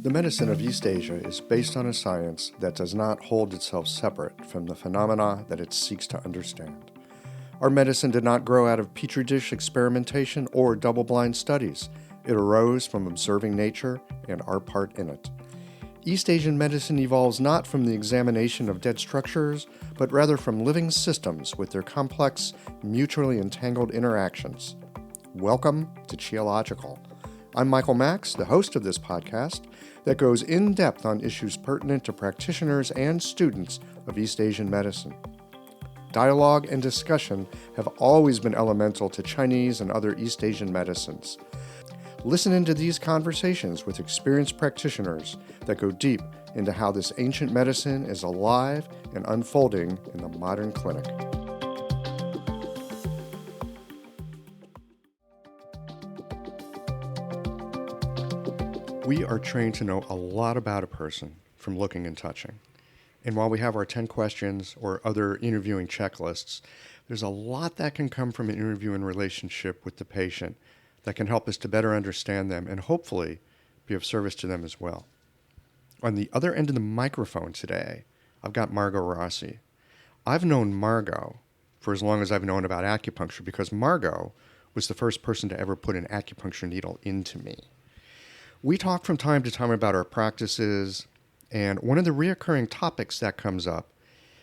The medicine of East Asia is based on a science that does not hold itself separate from the phenomena that it seeks to understand. Our medicine did not grow out of petri dish experimentation or double-blind studies. It arose from observing nature and our part in it. East Asian medicine evolves not from the examination of dead structures, but rather from living systems with their complex, mutually entangled interactions. Welcome to Qiological. I'm Michael Max, the host of this podcast that goes in depth on issues pertinent to practitioners and students of East Asian medicine. Dialogue and discussion have always been elemental to Chinese and other East Asian medicines. Listen into these conversations with experienced practitioners that go deep into how this ancient medicine is alive and unfolding in the modern clinic. We are trained to know a lot about a person from looking and touching. And while we have our 10 questions or other interviewing checklists, there's a lot that can come from an interview in relationship with the patient that can help us to better understand them and hopefully be of service to them as well. On the other end of the microphone today, I've got Margot Rossi. I've known Margot for as long as I've known about acupuncture because Margot was the first person to ever put an acupuncture needle into me. We talk from time to time about our practices, and one of the reoccurring topics that comes up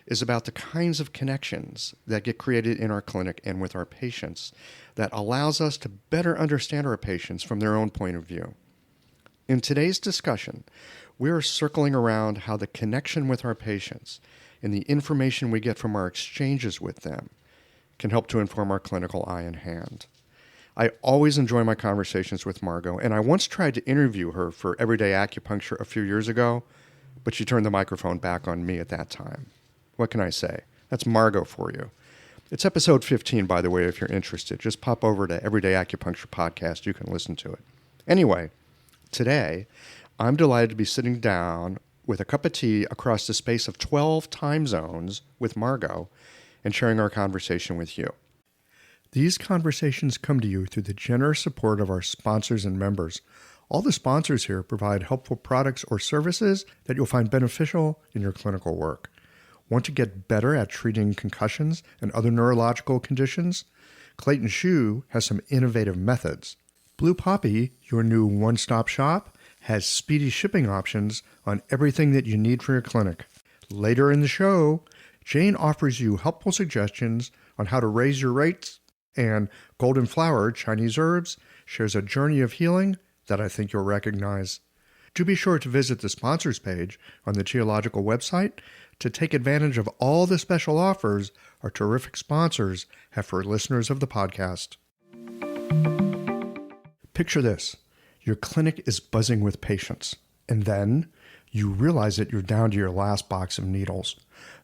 is about the kinds of connections that get created in our clinic and with our patients that allows us to better understand our patients from their own point of view. In today's discussion, we are circling around how the connection with our patients and the information we get from our exchanges with them can help to inform our clinical eye and hand. I always enjoy my conversations with Margot, and I once tried to interview her for Everyday Acupuncture a few years ago, but she turned the microphone back on me at that time. What can I say? That's Margot for you. It's episode 15, by the way, if you're interested. Just pop over to Everyday Acupuncture Podcast. You can listen to it. Anyway, today, I'm delighted to be sitting down with a cup of tea across the space of 12 time zones with Margot and sharing our conversation with you. These conversations come to you through the generous support of our sponsors and members. All the sponsors here provide helpful products or services that you'll find beneficial in your clinical work. Want to get better at treating concussions and other neurological conditions? Clayton Shoe has some innovative methods. Blue Poppy, your new one-stop shop, has speedy shipping options on everything that you need for your clinic. Later in the show, Jane offers you helpful suggestions on how to raise your rates, and Golden Flower Chinese Herbs shares a journey of healing that I think you'll recognize. Do be sure to visit the sponsors page on the Qiological website to take advantage of all the special offers our terrific sponsors have for listeners of the podcast. Picture this. Your clinic is buzzing with patients, and then you realize that you're down to your last box of needles.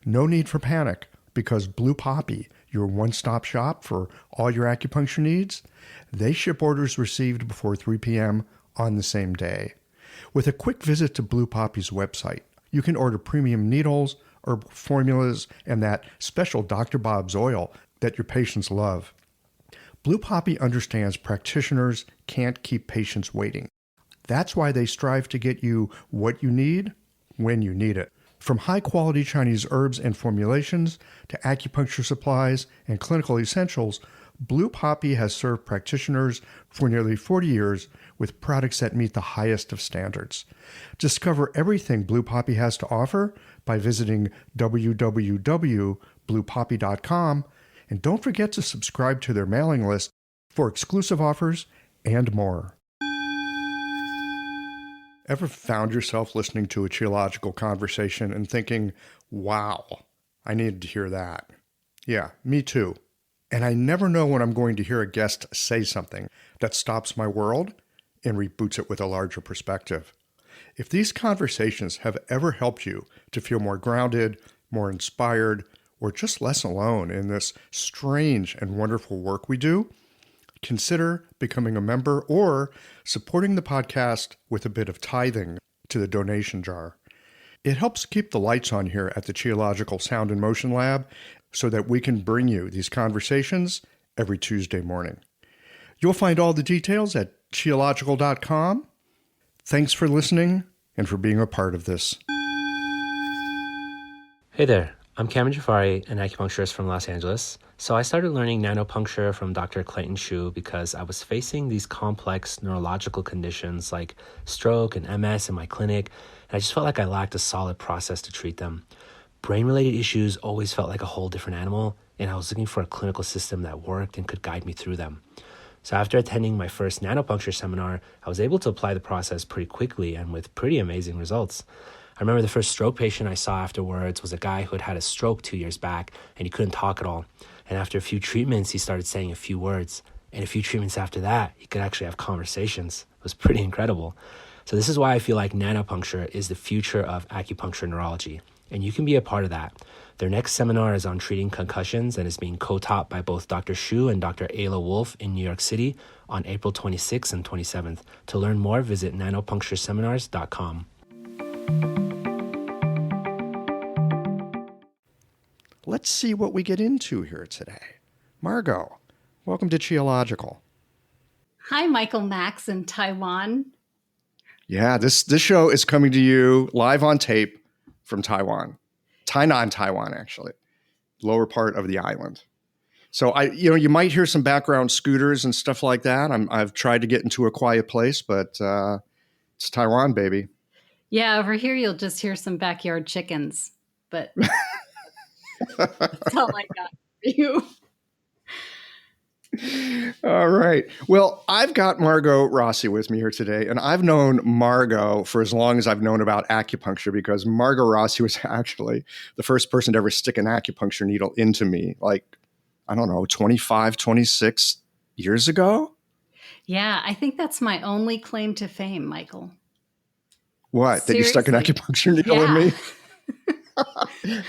No need for panic, because Blue Poppy, your one-stop shop for all your acupuncture needs, they ship orders received before 3 p.m. on the same day. With a quick visit to Blue Poppy's website, you can order premium needles, herbal formulas, and that special Dr. Bob's oil that your patients love. Blue Poppy understands practitioners can't keep patients waiting. That's why they strive to get you what you need when you need it. From high-quality Chinese herbs and formulations to acupuncture supplies and clinical essentials, Blue Poppy has served practitioners for nearly 40 years with products that meet the highest of standards. Discover everything Blue Poppy has to offer by visiting www.bluepoppy.com, and don't forget to subscribe to their mailing list for exclusive offers and more. Ever found yourself listening to a Qiological conversation and thinking, wow, I needed to hear that? Yeah, me too. And I never know when I'm going to hear a guest say something that stops my world and reboots it with a larger perspective. If these conversations have ever helped you to feel more grounded, more inspired, or just less alone in this strange and wonderful work we do, consider becoming a member or supporting the podcast with a bit of tithing to the donation jar. It helps keep the lights on here at the Qiological Sound and Motion Lab so that we can bring you these conversations every Tuesday morning. You'll find all the details at qiological.com. Thanks for listening. and for being a part of this. Hey there, I'm Cameron Jafari, an acupuncturist from Los Angeles. So I started learning nanopuncture from Dr. Clayton Shu because I was facing these complex neurological conditions like stroke and MS in my clinic, and I just felt like I lacked a solid process to treat them. Brain-related issues always felt like a whole different animal, and I was looking for a clinical system that worked and could guide me through them. So after attending my first nanopuncture seminar, I was able to apply the process pretty quickly and with pretty amazing results. I remember the first stroke patient I saw afterwards was a guy who had had a stroke 2 years back and he couldn't talk at all. And after a few treatments, he started saying a few words. And a few treatments after that, he could actually have conversations. It was pretty incredible. So this is why I feel like nanopuncture is the future of acupuncture neurology. And you can be a part of that. Their next seminar is on treating concussions and is being co-taught by both Dr. Shu and Dr. Ayla Wolf in New York City on April 26th and 27th. To learn more, visit nanopunctureseminars.com. Let's see what we get into here today. Margot, welcome to Qiological. Hi, Michael Max in Taiwan. Yeah, this show is coming to you live on tape from Taiwan. Tainan, Taiwan, actually. Lower part of the island. So you might hear some background scooters and stuff like that. I've tried to get into a quiet place, but it's Taiwan, baby. Yeah, over here you'll just hear some backyard chickens, but that's all I got for you. All right. Well, I've got Margot Rossi with me here today, and I've known Margot for as long as I've known about acupuncture because Margot Rossi was actually the first person to ever stick an acupuncture needle into me, like, I don't know, 25, 26 years ago? Yeah, I think that's my only claim to fame, Michael. What? Seriously? That you stuck an acupuncture needle in me?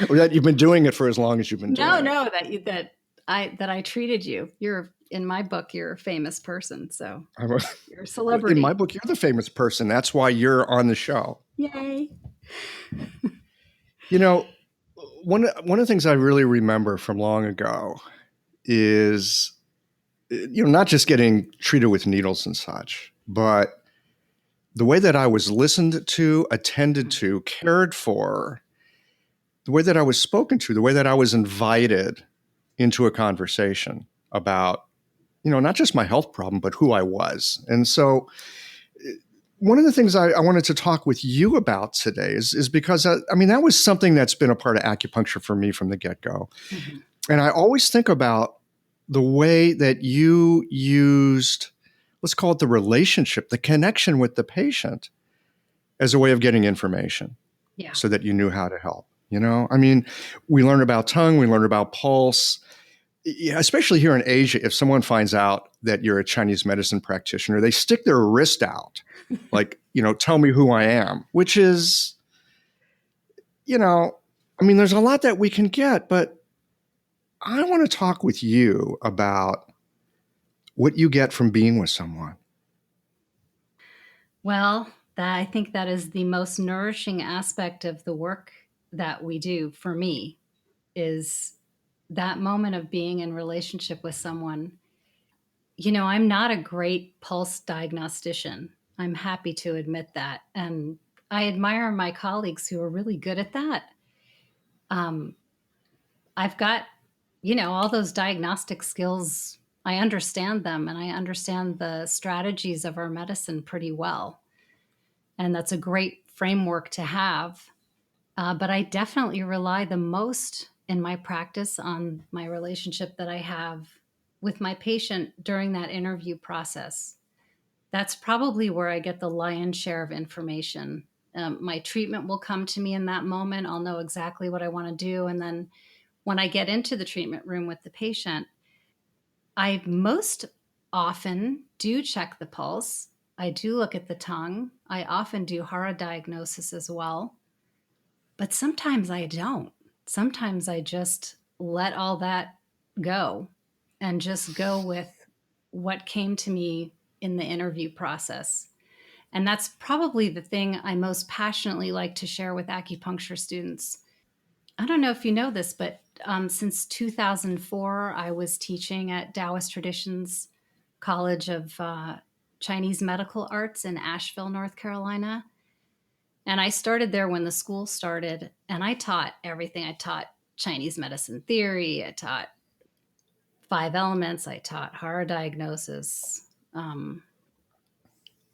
Or that you've been doing it for as long as you've been doing it? No, that I treated you. In my book, you're a famous person, so you're a celebrity. In my book, you're the famous person. That's why you're on the show. Yay. You know, one of the things I really remember from long ago is, not just getting treated with needles and such, but the way that I was listened to, attended to, cared for, the way that I was spoken to, the way that I was invited into a conversation about, not just my health problem, but who I was. And so one of the things I wanted to talk with you about today is because, that was something that's been a part of acupuncture for me from the get-go. Mm-hmm. And I always think about the way that you used, let's call it the relationship, the connection with the patient as a way of getting information so that you knew how to help. We learn about tongue, we learn about pulse. Especially here in Asia, if someone finds out that you're a Chinese medicine practitioner, they stick their wrist out, like, tell me who I am, which is, there's a lot that we can get, but I want to talk with you about what you get from being with someone. Well, I think that is the most nourishing aspect of the work that we do for me, is that moment of being in relationship with someone. I'm not a great pulse diagnostician. I'm happy to admit that. And I admire my colleagues who are really good at that. I've got, all those diagnostic skills. I understand them and I understand the strategies of our medicine pretty well. And that's a great framework to have. But I definitely rely the most in my practice on my relationship that I have with my patient during that interview process. That's probably where I get the lion's share of information. My treatment will come to me in that moment. I'll know exactly what I want to do. And then when I get into the treatment room with the patient, I most often do check the pulse. I do look at the tongue. I often do Hara diagnosis as well. But sometimes I don't. Sometimes I just let all that go and just go with what came to me in the interview process. And that's probably the thing I most passionately like to share with acupuncture students. I don't know if you know this, but since 2004, I was teaching at Taoist Traditions College of Chinese Medical Arts in Asheville, North Carolina. And I started there when the school started, and I taught everything. I taught Chinese medicine theory, I taught 5 elements, I taught horror diagnosis. Um,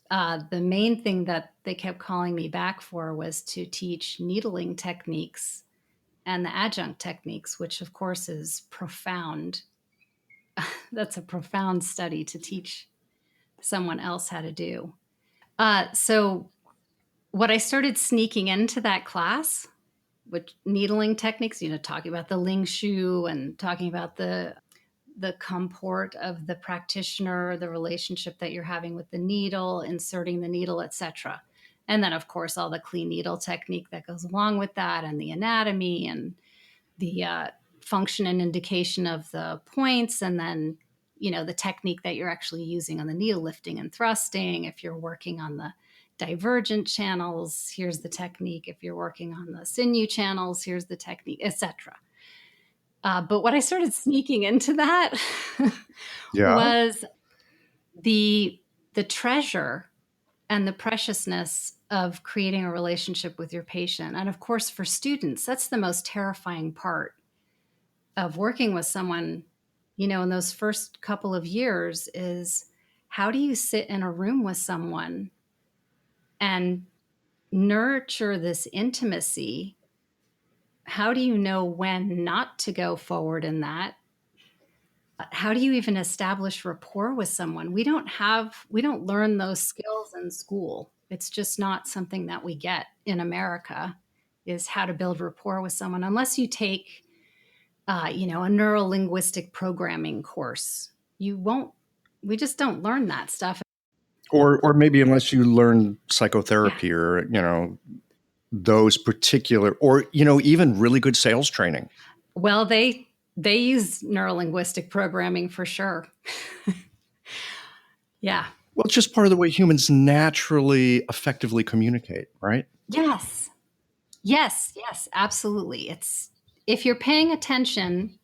the main thing that they kept calling me back for was to teach needling techniques and the adjunct techniques, which of course is profound. That's a profound study to teach someone else how to do. So what I started sneaking into that class, with needling techniques, talking about the Ling Shu and talking about the comport of the practitioner, the relationship that you're having with the needle, inserting the needle, etc. And then, of course, all the clean needle technique that goes along with that, and the anatomy and the function and indication of the points, and then the technique that you're actually using on the needle, lifting and thrusting. If you're working on the divergent channels, here's the technique. If you're working on the sinew channels, here's the technique, etc. But what I started sneaking into that Yeah. was the treasure and the preciousness of creating a relationship with your patient. And of course, for students, that's the most terrifying part of working with someone, in those first couple of years, is how do you sit in a room with someone and nurture this intimacy? How do you know when not to go forward in that? How do you even establish rapport with someone? We don't learn those skills in school. It's just not something that we get in America, is how to build rapport with someone, unless you take a neuro linguistic programming course. We just don't learn that stuff. Or maybe unless you learn Yeah. psychotherapy or, those particular, or, even really good sales training. Well, they use neuro linguistic programming for sure. Yeah. Well, it's just part of the way humans naturally effectively communicate, right? Yes. Yes. Yes. Absolutely. If you're paying attention,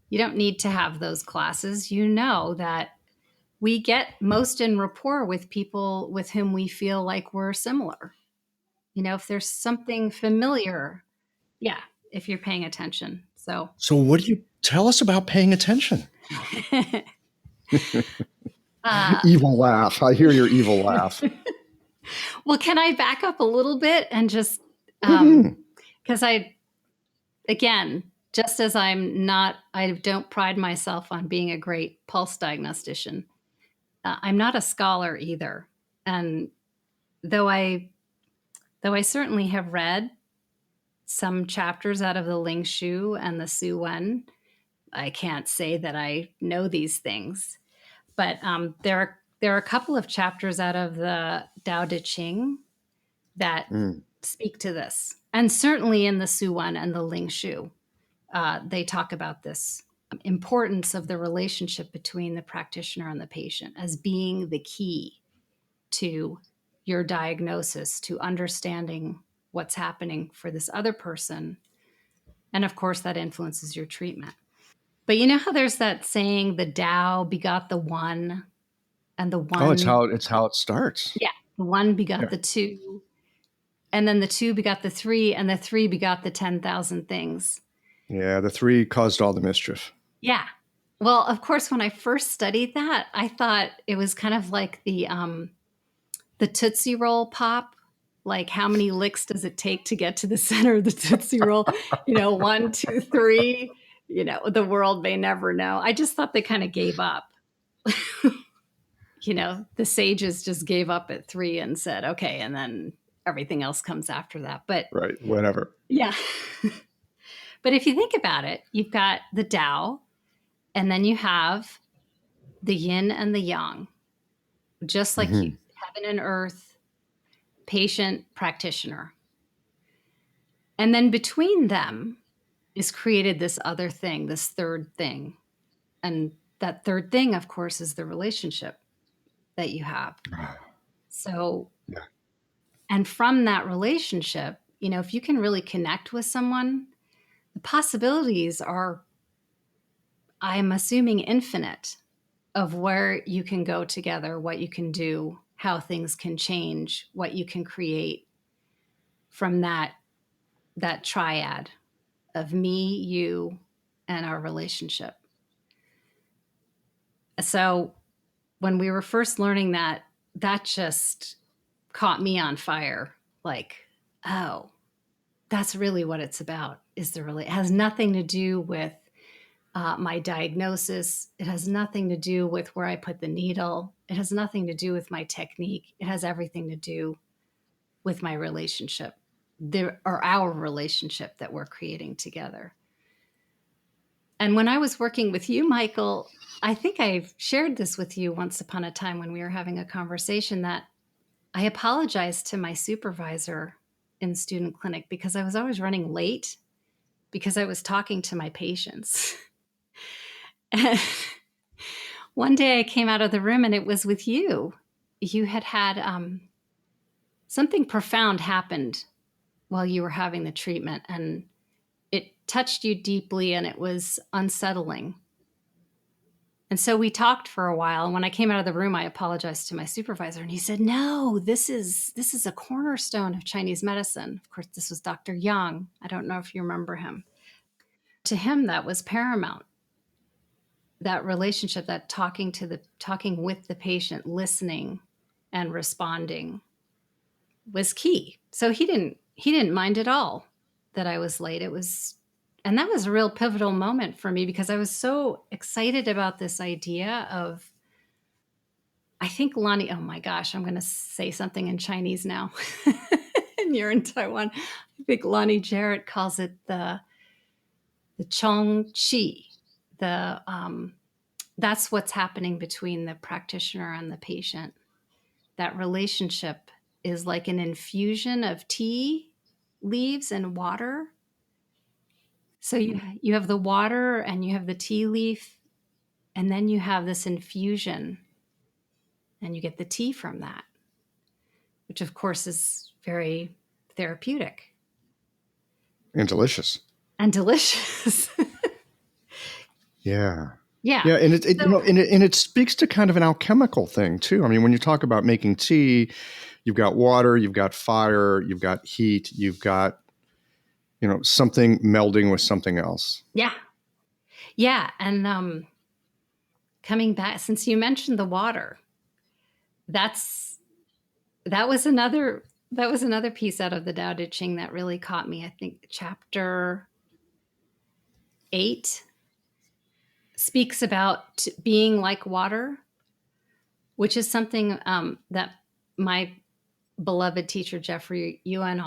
you don't need to have those classes. You know that we get most in rapport with people with whom we feel like we're similar. If there's something familiar, yeah, if you're paying attention. So, So what do you tell us about paying attention? uh, Evil laugh. I hear your evil laugh. well, can I back up a little bit and just, Mhm. because again, just as I don't pride myself on being a great pulse diagnostician, I'm not a scholar either. And though I certainly have read some chapters out of the Ling Shu and the Su Wen, I can't say that I know these things. But there are a couple of chapters out of the Tao Te Ching that Mm. speak to this, and certainly in the Su Wen and the Ling Shu, they talk about this importance of the relationship between the practitioner and the patient as being the key to your diagnosis, to understanding what's happening for this other person, and of course that influences your treatment. But you know how there's that saying, the Tao begot the one, and the Oh, one, it's how it starts. yeah, the one Yeah. begot the two, and then the two begot the three, and the three begot the 10,000 things. Yeah, the three caused all the mischief. Yeah. Well, of course, when I first studied that, I thought it was kind of like the Tootsie Roll pop. Like, how many licks does it take to get to the center of the Tootsie Roll? 1, 2, 3. The world may never know. I just thought they kind of gave up. The sages just gave up at 3 and said, okay, and then everything else comes after that. But Right. Whatever. yeah. But if you think about it, you've got the Tao, and then you have the yin and the yang, just like Mhm. heaven and earth, patient, practitioner. And then between them is created this other thing, this third thing. And that third thing, of course, is the relationship that you have. So, Yeah. and from that relationship, if you can really connect with someone, the possibilities are, I'm assuming, infinite, of where you can go together, what you can do, how things can change, what you can create. from that triad of me, you, and our relationship. So when we were first learning that, that just caught me on fire. Like, oh, that's really what it's about. It has nothing to do with my diagnosis. It has nothing to do with where I put the needle. It has nothing to do with my technique. It has everything to do with my relationship, or our relationship that we're creating together. And when I was working with you, Michael, I think I've shared this with you once upon a time when we were having a conversation, that I apologized to my supervisor in student clinic because I was always running late because I was talking to my patients. And one day I came out of the room and it was with you. You had something profound happened while you were having the treatment, and it touched you deeply and it was unsettling. And so we talked for a while. And when I came out of the room, I apologized to my supervisor, and he said, "No, this is a cornerstone of Chinese medicine." Of course, this was Dr. Yang. I don't know if you remember him. To him, that was paramount. That relationship, that talking with the patient, listening and responding, was key. So he didn't mind at all that I was late. And that was a real pivotal moment for me because I was so excited about this idea of, I think Lonnie, oh my gosh, I'm going to say something in Chinese now. And you're in Taiwan. I think Lonnie Jarrett calls it the Chong Qi. That's what's happening between the practitioner and the patient. That relationship is like an infusion of tea leaves and water. So you have the water and you have the tea leaf, and then you have this infusion, and you get the tea from that, which of course is very therapeutic And delicious. and delicious. Yeah. Yeah. Yeah, and it So, and it speaks to kind of an alchemical thing too. I mean, when you talk about making tea, you've got water, you've got fire, you've got heat, you've got something melding with something else. yeah. Yeah. And coming back, since you mentioned the water, that's that was another piece out of the Tao Te Ching that really caught me. I think chapter 8 speaks about being like water, which is something that my beloved teacher Jeffrey Yuan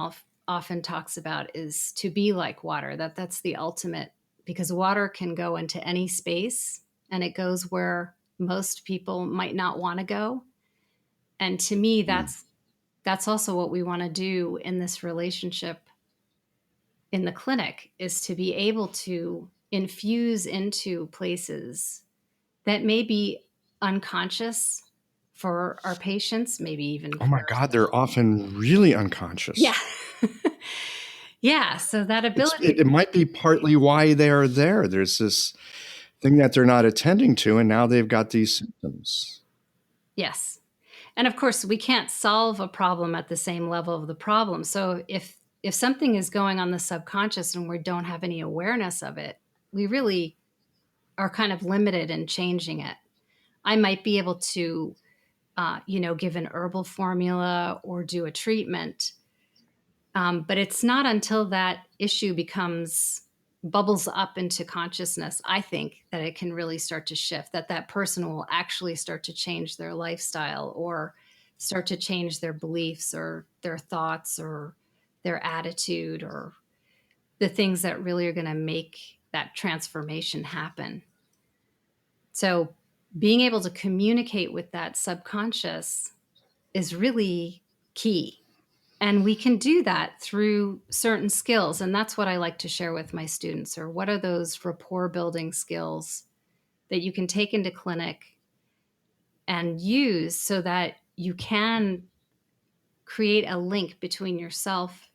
often talks about, is to be like water. That's the ultimate, because water can go into any space and it goes where most people might not want to go. And to me, that's also what we want to do in this relationship in the clinic, is to be able to infuse into places that may be unconscious for our patients, maybe even Oh my for God, they're often really unconscious. yeah. Yeah, so that ability. It might be partly why they're there. There's this thing that they're not attending to, and now they've got these symptoms. Yes. And of course, we can't solve a problem at the same level of the problem. So if something is going on the subconscious and we don't have any awareness of it, we really are kind of limited in changing it. I might be able to, give an herbal formula or do a treatment, but it's not until that issue bubbles up into consciousness, I think, that it can really start to shift, that person will actually start to change their lifestyle or start to change their beliefs or their thoughts or their attitude, or the things that really are going to make that transformation happen. So being able to communicate with that subconscious is really key. And we can do that through certain skills. And that's what I like to share with my students, or what are those rapport building skills that you can take into clinic and use so that you can create a link between yourself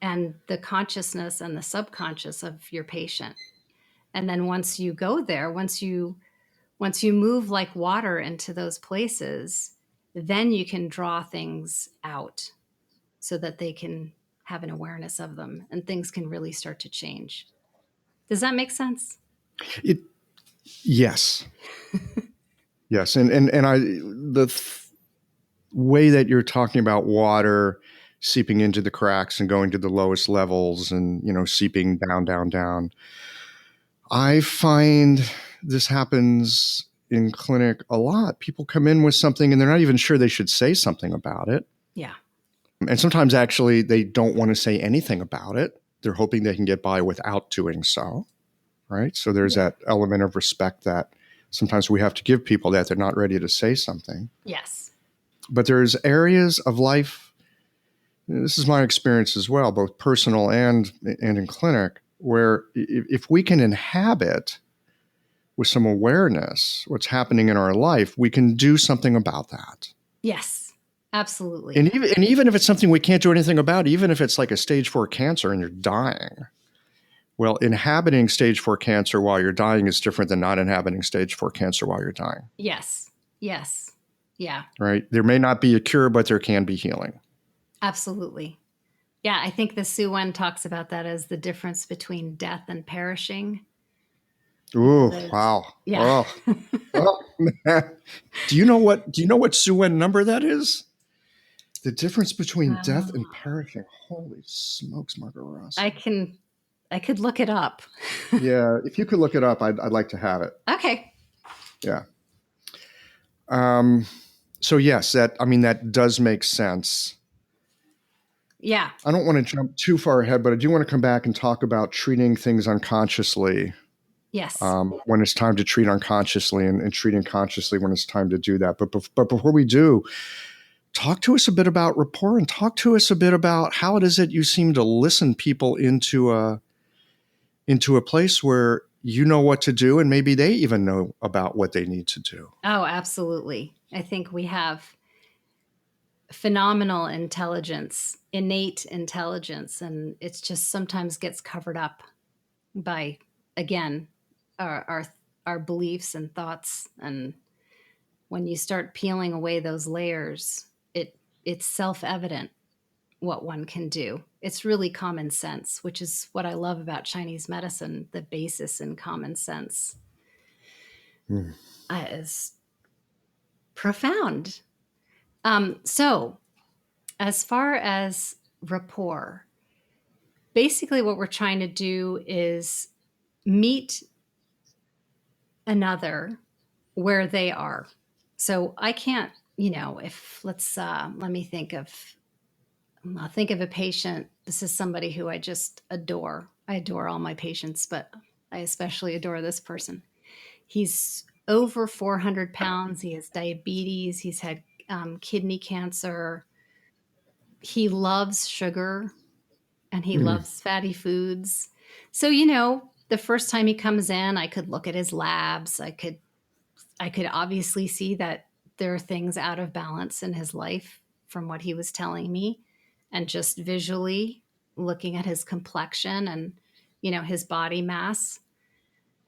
and the consciousness and the subconscious of your patient. And then once you go there, once you move like water into those places, then you can draw things out so that they can have an awareness of them, and things can really start to change. Does that make sense? It, yes. Yes. And way that you're talking about water seeping into the cracks and going to the lowest levels and, seeping down, down, down. I find this happens in clinic a lot. People come in with something and they're not even sure they should say something about it. Yeah. And sometimes actually they don't want to say anything about it. They're hoping they can get by without doing so. Right. So there's that element of respect that sometimes we have to give people that they're not ready to say something. Yes. But there's areas of life, this is my experience as well, both personal and in clinic, where if we can inhabit with some awareness what's happening in our life, we can do something about that. Yes, absolutely. And even if it's something we can't do anything about, even if it's like a stage 4 cancer and you're dying, well, inhabiting stage 4 cancer while you're dying is different than not inhabiting stage 4 cancer while you're dying. Yes. Yes. Yeah. Right? There may not be a cure, but there can be healing. Absolutely. Yeah, I think the Su Wen talks about that as the difference between death and perishing. Ooh, wow. Yeah. Oh, man. Do you know what Su Wen number that is? The difference between death and perishing. Holy smokes, Margot Rossi. I could look it up. Yeah, if you could look it up, I'd like to have it. Okay. Yeah. So yes, that does make sense. Yeah. I don't want to jump too far ahead, but I do want to come back and talk about treating things unconsciously. Yes. When it's time to treat unconsciously and treating consciously when it's time to do that. But before we do, talk to us a bit about rapport and talk to us a bit about how it is that you seem to listen people into a place where you know what to do and maybe they even know about what they need to do. Oh, absolutely. I think we have phenomenal intelligence, innate intelligence, and it's just sometimes gets covered up by, again, our beliefs and thoughts. And when you start peeling away those layers, it's self-evident what one can do. It's really common sense, which is what I love about Chinese medicine. The basis in common sense is profound. So, as far as rapport, basically what we're trying to do is meet another where they are. So I can't, if let me think of I'll think of a patient. This is somebody who I just adore. I adore all my patients, but I especially adore this person. He's over 400 pounds. He has diabetes. He's had kidney cancer. He loves sugar and he loves fatty foods. So, the first time he comes in, I could look at his labs. I could obviously see that there are things out of balance in his life from what he was telling me, and just visually looking at his complexion and his body mass.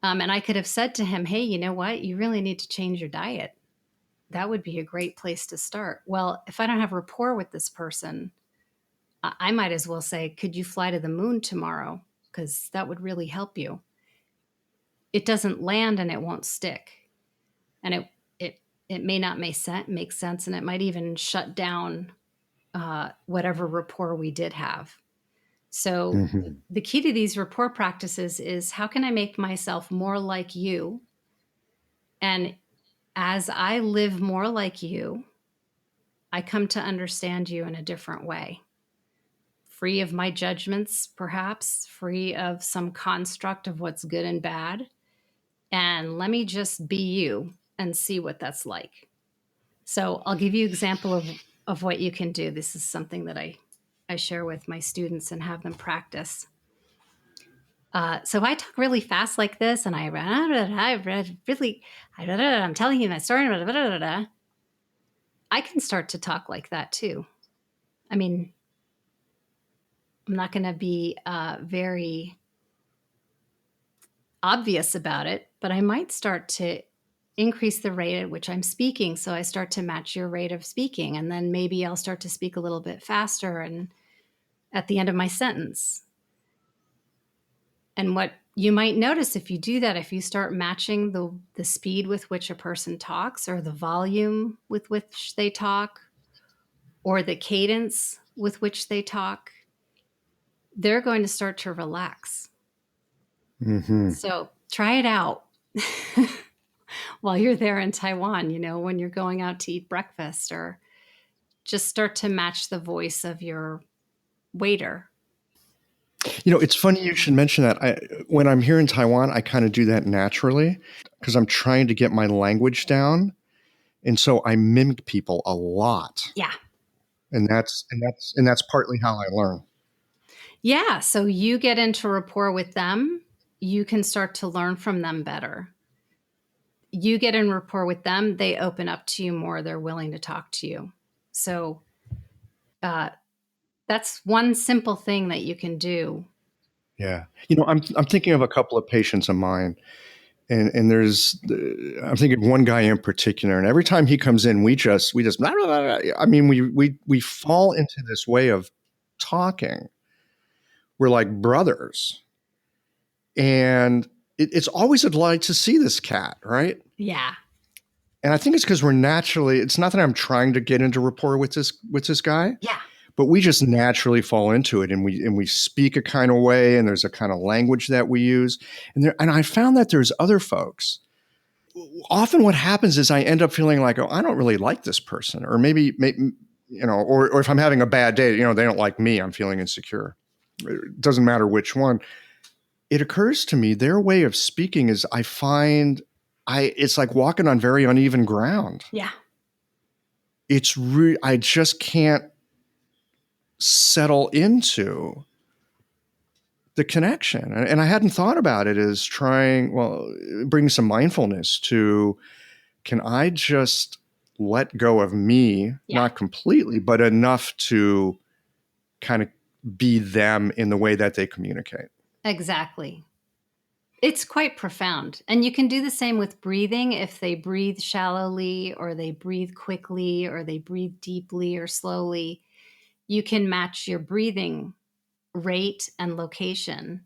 And I could have said to him, hey, you know what, you really need to change your diet. That would be a great place to start. Well, if I don't have rapport with this person, I might as well say, could you fly to the moon tomorrow, because that would really help you. It doesn't land and it won't stick, and it may not make sense, and it might even shut down whatever rapport we did have. So the key to these rapport practices is, how can I make myself more like you? And as I live more like you, I come to understand you in a different way, free of my judgments, perhaps free of some construct of what's good and bad. And let me just be you and see what that's like. So I'll give you an example of what you can do. This is something that I share with my students and have them practice. So if I talk really fast like this and I'm telling you my story, I can start to talk like that too. I mean, I'm not going to be very obvious about it, but I might start to increase the rate at which I'm speaking. So I start to match your rate of speaking. And then maybe I'll start to speak a little bit faster. And at the end of my sentence. And what you might notice if you do that, if you start matching the speed with which a person talks, or the volume with which they talk, or the cadence with which they talk, they're going to start to relax. Mm-hmm. So try it out while you're there in Taiwan, when you're going out to eat breakfast, or just start to match the voice of your waiter. It's funny you should mention that. When I'm here in Taiwan, I kind of do that naturally because I'm trying to get my language down. And so I mimic people a lot. Yeah. And that's partly how I learn. Yeah. So you get into rapport with them, you can start to learn from them better. You get in rapport with them, they open up to you more, they're willing to talk to you. So uh, that's one simple thing that you can do. Yeah. I'm thinking of a couple of patients of mine, and I'm thinking of one guy in particular, and every time he comes in, we just blah, blah, blah. I mean, we fall into this way of talking. We're like brothers, and it's always a delight to see this cat, right? Yeah. And I think it's because we're naturally. It's not that I'm trying to get into rapport with this guy, Yeah. but we just naturally fall into it, and we speak a kind of way, and there's a kind of language that we use, and I found that there's other folks. Often, what happens is I end up feeling like, oh, I don't really like this person, or maybe or if I'm having a bad day, they don't like me, I'm feeling insecure. It doesn't matter which one. It occurs to me their way of speaking is, I find, it's like walking on very uneven ground. Yeah. I just can't settle into the connection. And I hadn't thought about it as bring some mindfulness to, can I just let go of me, Yeah. not completely, but enough to kind of be them in the way that they communicate. Exactly. It's quite profound. And you can do the same with breathing. If they breathe shallowly, or they breathe quickly, or they breathe deeply or slowly, you can match your breathing rate and location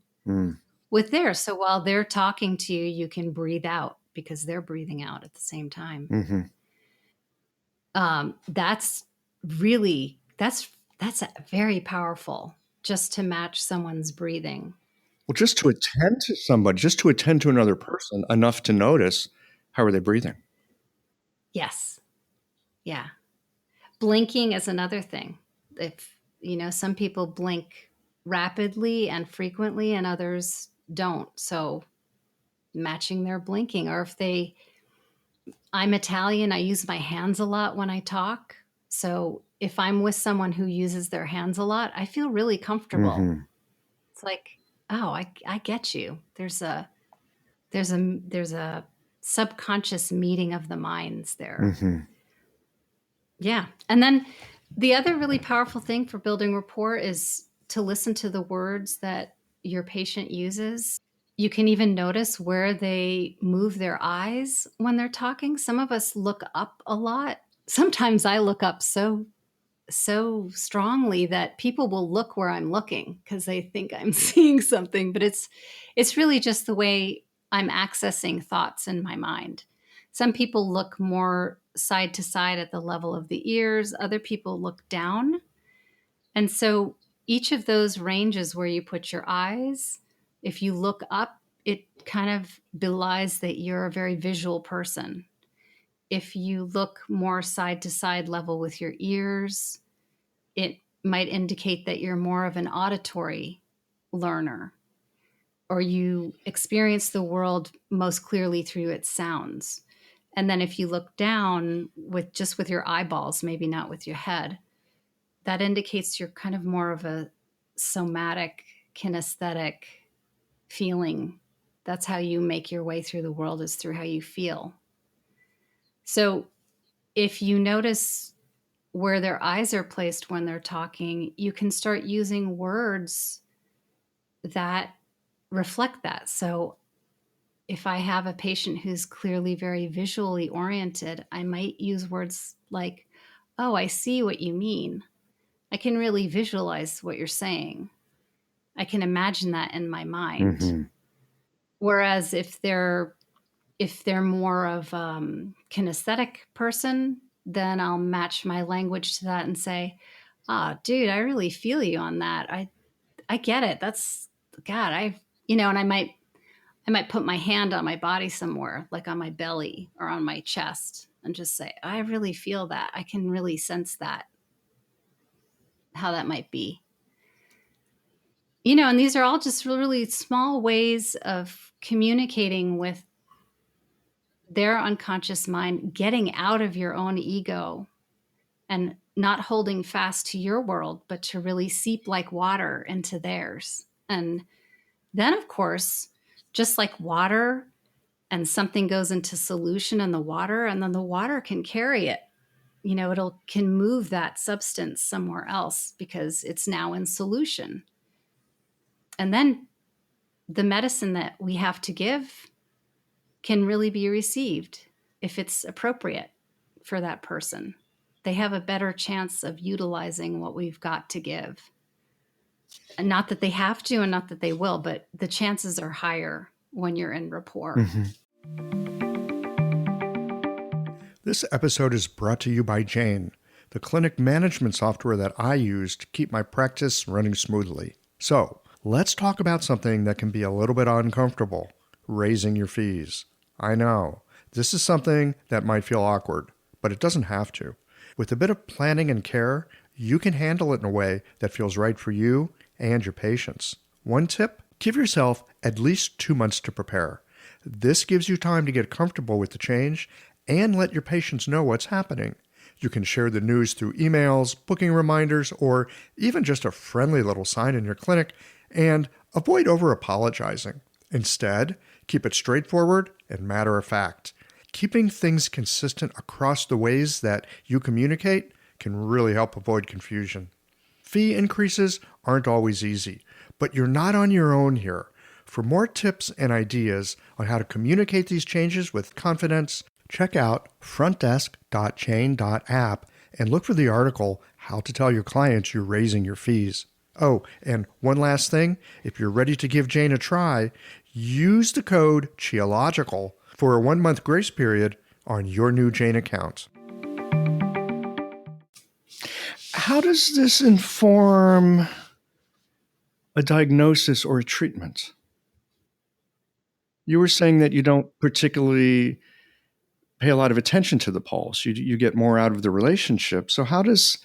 with theirs. So while they're talking to you, you can breathe out because they're breathing out at the same time. Mm-hmm. That's really, that's very powerful, just to match someone's breathing. Well, just to attend to somebody, just to attend to another person enough to notice, how are they breathing? Yes. Yeah. Blinking is another thing. If, some people blink rapidly and frequently and others don't. So matching their blinking, or I'm Italian, I use my hands a lot when I talk. So if I'm with someone who uses their hands a lot, I feel really comfortable. Mm-hmm. It's like, oh, I get you. There's a subconscious meeting of the minds there. Mm-hmm. Yeah. And then the other really powerful thing for building rapport is to listen to the words that your patient uses. You can even notice where they move their eyes when they're talking. Some of us look up a lot. Sometimes I look up so strongly that people will look where I'm looking because they think I'm seeing something, but it's really just the way I'm accessing thoughts in my mind. Some people look more side to side at the level of the ears, other people look down. And so each of those ranges where you put your eyes, if you look up, it kind of belies that you're a very visual person. If you look more side to side level with your ears, it might indicate that you're more of an auditory learner, or you experience the world most clearly through its sounds. And then if you look down with your eyeballs, maybe not with your head, that indicates you're kind of more of a somatic, kinesthetic feeling. That's how you make your way through the world, is through how you feel. So if you notice where their eyes are placed when they're talking, you can start using words that reflect that. So if I have a patient who's clearly very visually oriented, I might use words like, oh, I see what you mean. I can really visualize what you're saying. I can imagine that in my mind. Mm-hmm. Whereas if they're more of kinesthetic person, then I'll match my language to that and say, "Ah, dude, I really feel you on that. I get it. That's God. And I might put my hand on my body somewhere, like on my belly or on my chest, and just say, I really feel that. I can really sense that, how that might be. And these are all just really small ways of communicating with their unconscious mind, getting out of your own ego and not holding fast to your world, but to really seep like water into theirs. And then, of course, just like water, and something goes into solution in the water, and then the water can carry it. It'll can move that substance somewhere else because it's now in solution. And then the medicine that we have to give can really be received if it's appropriate for that person. They have a better chance of utilizing what we've got to give. And not that they have to and not that they will, but the chances are higher when you're in rapport. Mm-hmm. This episode is brought to you by Jane, the clinic management software that I use to keep my practice running smoothly. So, let's talk about something that can be a little bit uncomfortable: raising your fees. I know, this is something that might feel awkward, but it doesn't have to. With a bit of planning and care, you can handle it in a way that feels right for you and your patients. One tip: give yourself at least 2 months to prepare. This gives you time to get comfortable with the change and let your patients know what's happening. You can share the news through emails, booking reminders, or even just a friendly little sign in your clinic, and avoid over-apologizing. Instead, keep it straightforward and matter of fact. Keeping things consistent across the ways that you communicate can really help avoid confusion. Fee increases aren't always easy, but you're not on your own here. For more tips and ideas on how to communicate these changes with confidence, check out frontdesk.chain.app and look for the article, How to Tell Your Clients You're Raising Your Fees. Oh, and one last thing, if you're ready to give Jane a try, use the code CHIOLOGICAL for a 1-month grace period on your new Jane account. How does this inform a diagnosis or a treatment? You were saying that you don't particularly pay a lot of attention to the pulse. You get more out of the relationship. So how does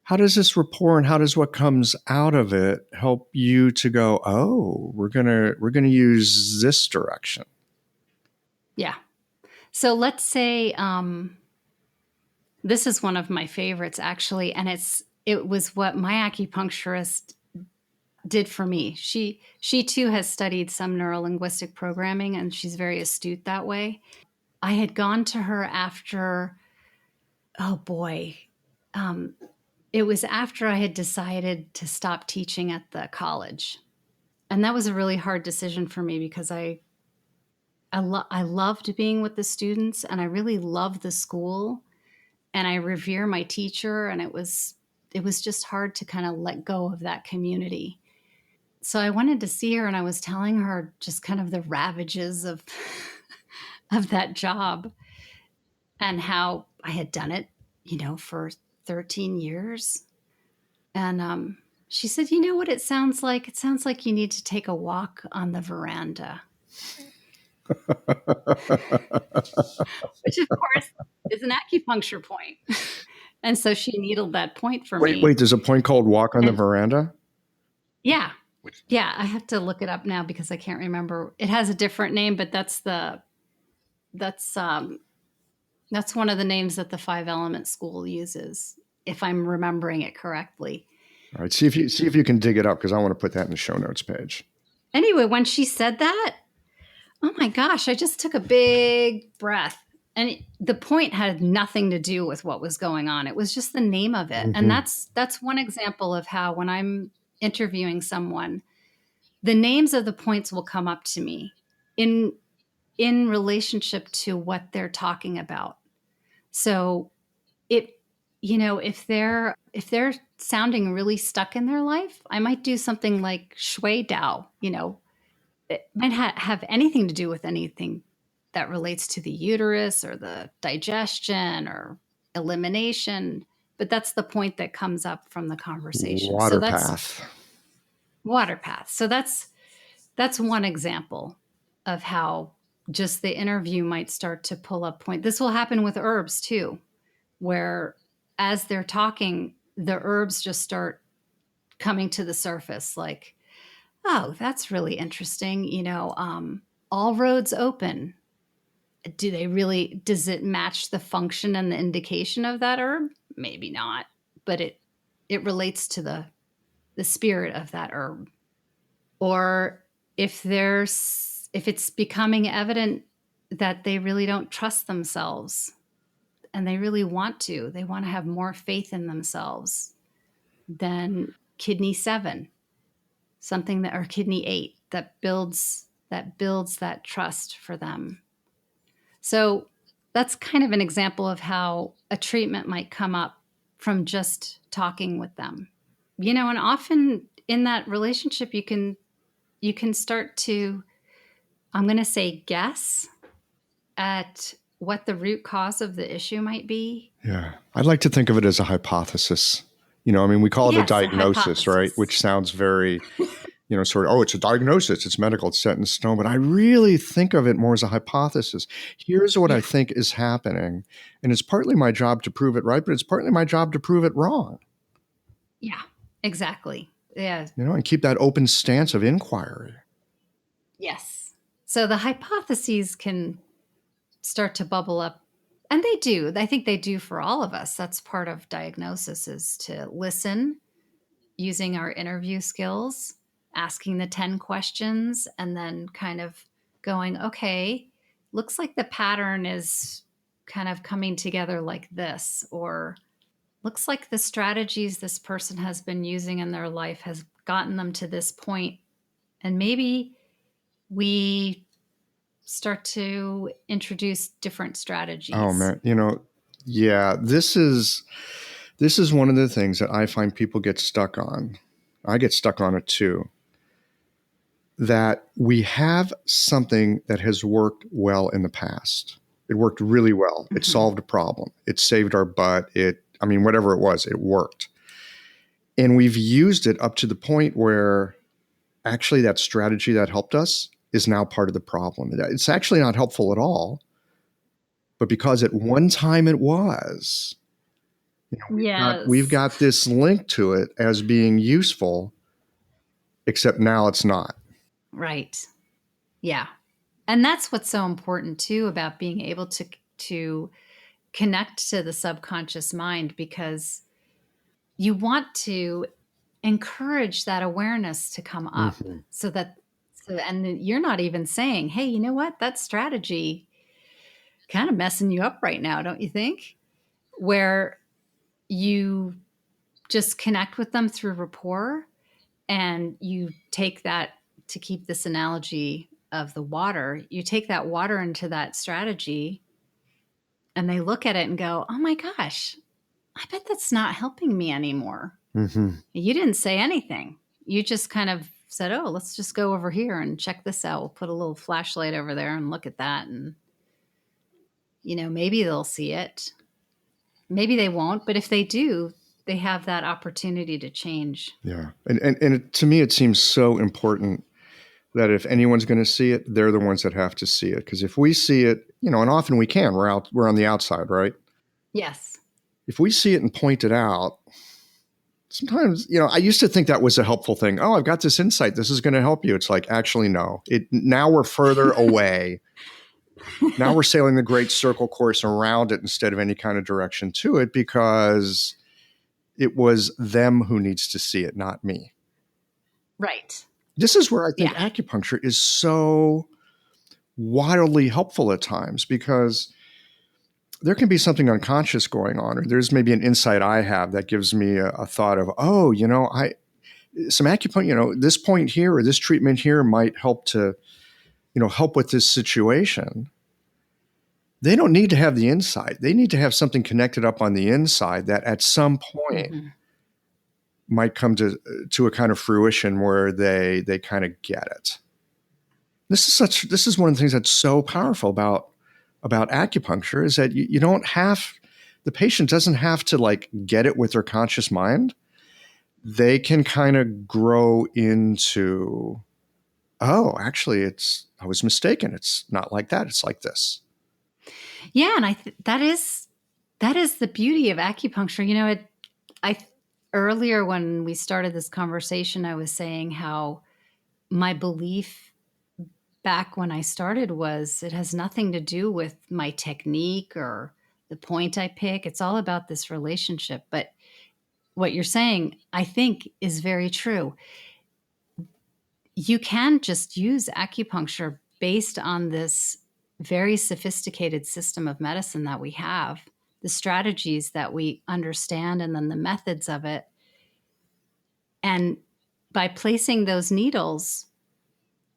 this rapport and how does what comes out of it help you to go, oh, we're gonna use this direction? Yeah. So let's say this is one of my favorites, actually, and it was what my acupuncturist did for me. She too has studied some neurolinguistic programming, and she's very astute that way. I had gone to her after, oh boy, it was after I had decided to stop teaching at the college, and that was a really hard decision for me because I loved being with the students, and I really loved the school, and I revere my teacher, and it was just hard to kind of let go of that community. So I wanted to see her, and I was telling her just kind of the ravages of of that job and how I had done it, for 13 years. And she said, "You know what it sounds like? It sounds like you need to take a walk on the veranda." Which, of course, is an acupuncture point. And so she needled that point for me. Wait, there's a point called walk on the veranda? Yeah. Yeah, I have to look it up now because I can't remember. It has a different name, but that's one of the names that the 5-element school uses, if I'm remembering it correctly. All right, see if you can dig it up, because I want to put that in the show notes page. Anyway, when she said that, oh my gosh, I just took a big breath. And the point had nothing to do with what was going on. It was just the name of it. Mm-hmm. And that's one example of how, when I'm interviewing someone, the names of the points will come up to me in relationship to what they're talking about. So if they're sounding really stuck in their life, I might do something like shui dao. It might have anything to do with anything that relates to the uterus or the digestion or elimination. But that's the point that comes up from the conversation. So Water that's path. water path. So that's one example of how just the interview might start to pull up point. This will happen with herbs too, where as they're talking, the herbs just start coming to the surface like, oh, that's really interesting. All roads open. Does it match the function and the indication of that herb? Maybe not, but it relates to the spirit of that herb. Or if it's becoming evident that they really don't trust themselves and they really they want to have more faith in themselves, then kidney 7, something that, or kidney 8, that builds that trust for them. So that's kind of an example of how a treatment might come up from just talking with them. And often in that relationship you can start to, I'm going to say, guess at what the root cause of the issue might be. Yeah. I'd like to think of it as a hypothesis. We call it a Yes, diagnosis, right? hypothesis. Which sounds very, sort of, oh, it's a diagnosis, it's medical, it's set in stone. But I really think of it more as a hypothesis. Here's what I think is happening. And it's partly my job to prove it right, but it's partly my job to prove it wrong. Yeah, exactly. Yeah. And keep that open stance of inquiry. Yes. So the hypotheses can start to bubble up. And they do. I think they do for all of us. That's part of diagnosis, is to listen using our interview skills, asking the 10 questions, and then kind of going, okay, looks like the pattern is kind of coming together like this, or looks like the strategies this person has been using in their life has gotten them to this point. And maybe we start to introduce different strategies. Oh man, yeah, this is one of the things that I find people get stuck on. I get stuck on it too. That we have something that has worked well in the past. It worked really well. Mm-hmm. It solved a problem. It saved our butt. Whatever it was, it worked. And we've used it up to the point where actually that strategy that helped us is now part of the problem. It's actually not helpful at all. But because at one time it was, we've got this link to it as being useful, except now it's not. Right. Yeah. And that's what's so important too about being able to connect to the subconscious mind, because you want to encourage that awareness to come up. Mm-hmm. And you're not even saying, hey, you know what? That strategy kind of messing you up right now, don't you think? Where you just connect with them through rapport, and you take that, to keep this analogy of the water, you take that water into that strategy, and they look at it and go, oh my gosh, I bet that's not helping me anymore. Mm-hmm. You didn't say anything. You just kind of said, oh, let's just go over here and check this out. We'll put a little flashlight over there and look at that. And, maybe they'll see it. Maybe they won't. But if they do, they have that opportunity to change. Yeah. And to me, it seems so important that if anyone's going to see it, they're the ones that have to see it. Because if we see it, and often we can, we're on the outside, right? Yes. If we see it and point it out, sometimes, I used to think that was a helpful thing. Oh, I've got this insight. This is going to help you. It's like, actually, no. Now we're further away. Now we're sailing the great circle course around it instead of any kind of direction to it, because it was them who needs to see it, not me. Right. This is where I think acupuncture is so wildly helpful at times, because there can be something unconscious going on, or there's maybe an insight I have that gives me a thought of, oh, some acupuncture, this point here or this treatment here might help to, help with this situation. They don't need to have the insight. They need to have something connected up on the inside that at some point might come to a kind of fruition where they kind of get it. This is one of the things that's so powerful about acupuncture, is that you don't have, the patient doesn't have to like get it with their conscious mind. They can kind of grow into, oh, actually I was mistaken. It's not like that. It's like this. Yeah, and that is the beauty of acupuncture. You know, I earlier when we started this conversation, I was saying how my belief back when I started was it has nothing to do with my technique or the point I pick. It's all about this relationship. But what you're saying, I think, is very true. You can just use acupuncture based on this very sophisticated system of medicine that we have, the strategies that we understand, and then the methods of it. And by placing those needles,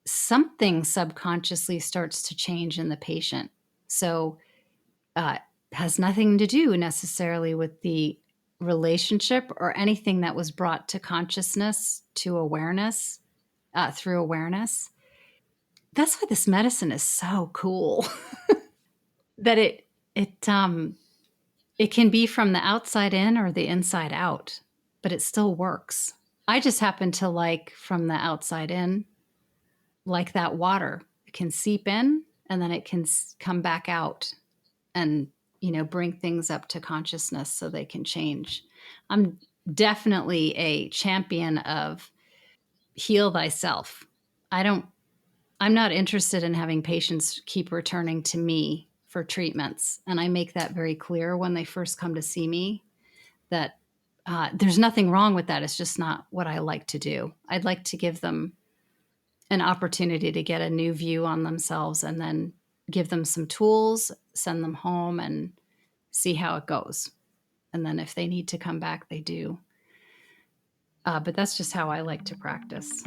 something subconsciously starts to change in the patient. So, has nothing to do necessarily with the relationship or anything that was brought to consciousness, to awareness, through awareness. That's why this medicine is so cool. That it can be from the outside in or the inside out, but it still works. I just happen to like from the outside in, like that water. It can seep in and then it can come back out and, bring things up to consciousness so they can change. I'm definitely a champion of heal thyself. I'm not interested in having patients keep returning to me for treatments. And I make that very clear when they first come to see me, that there's nothing wrong with that. It's just not what I like to do. I'd like to give them an opportunity to get a new view on themselves and then give them some tools, send them home, and see how it goes. And then if they need to come back, they do. But that's just how I like to practice.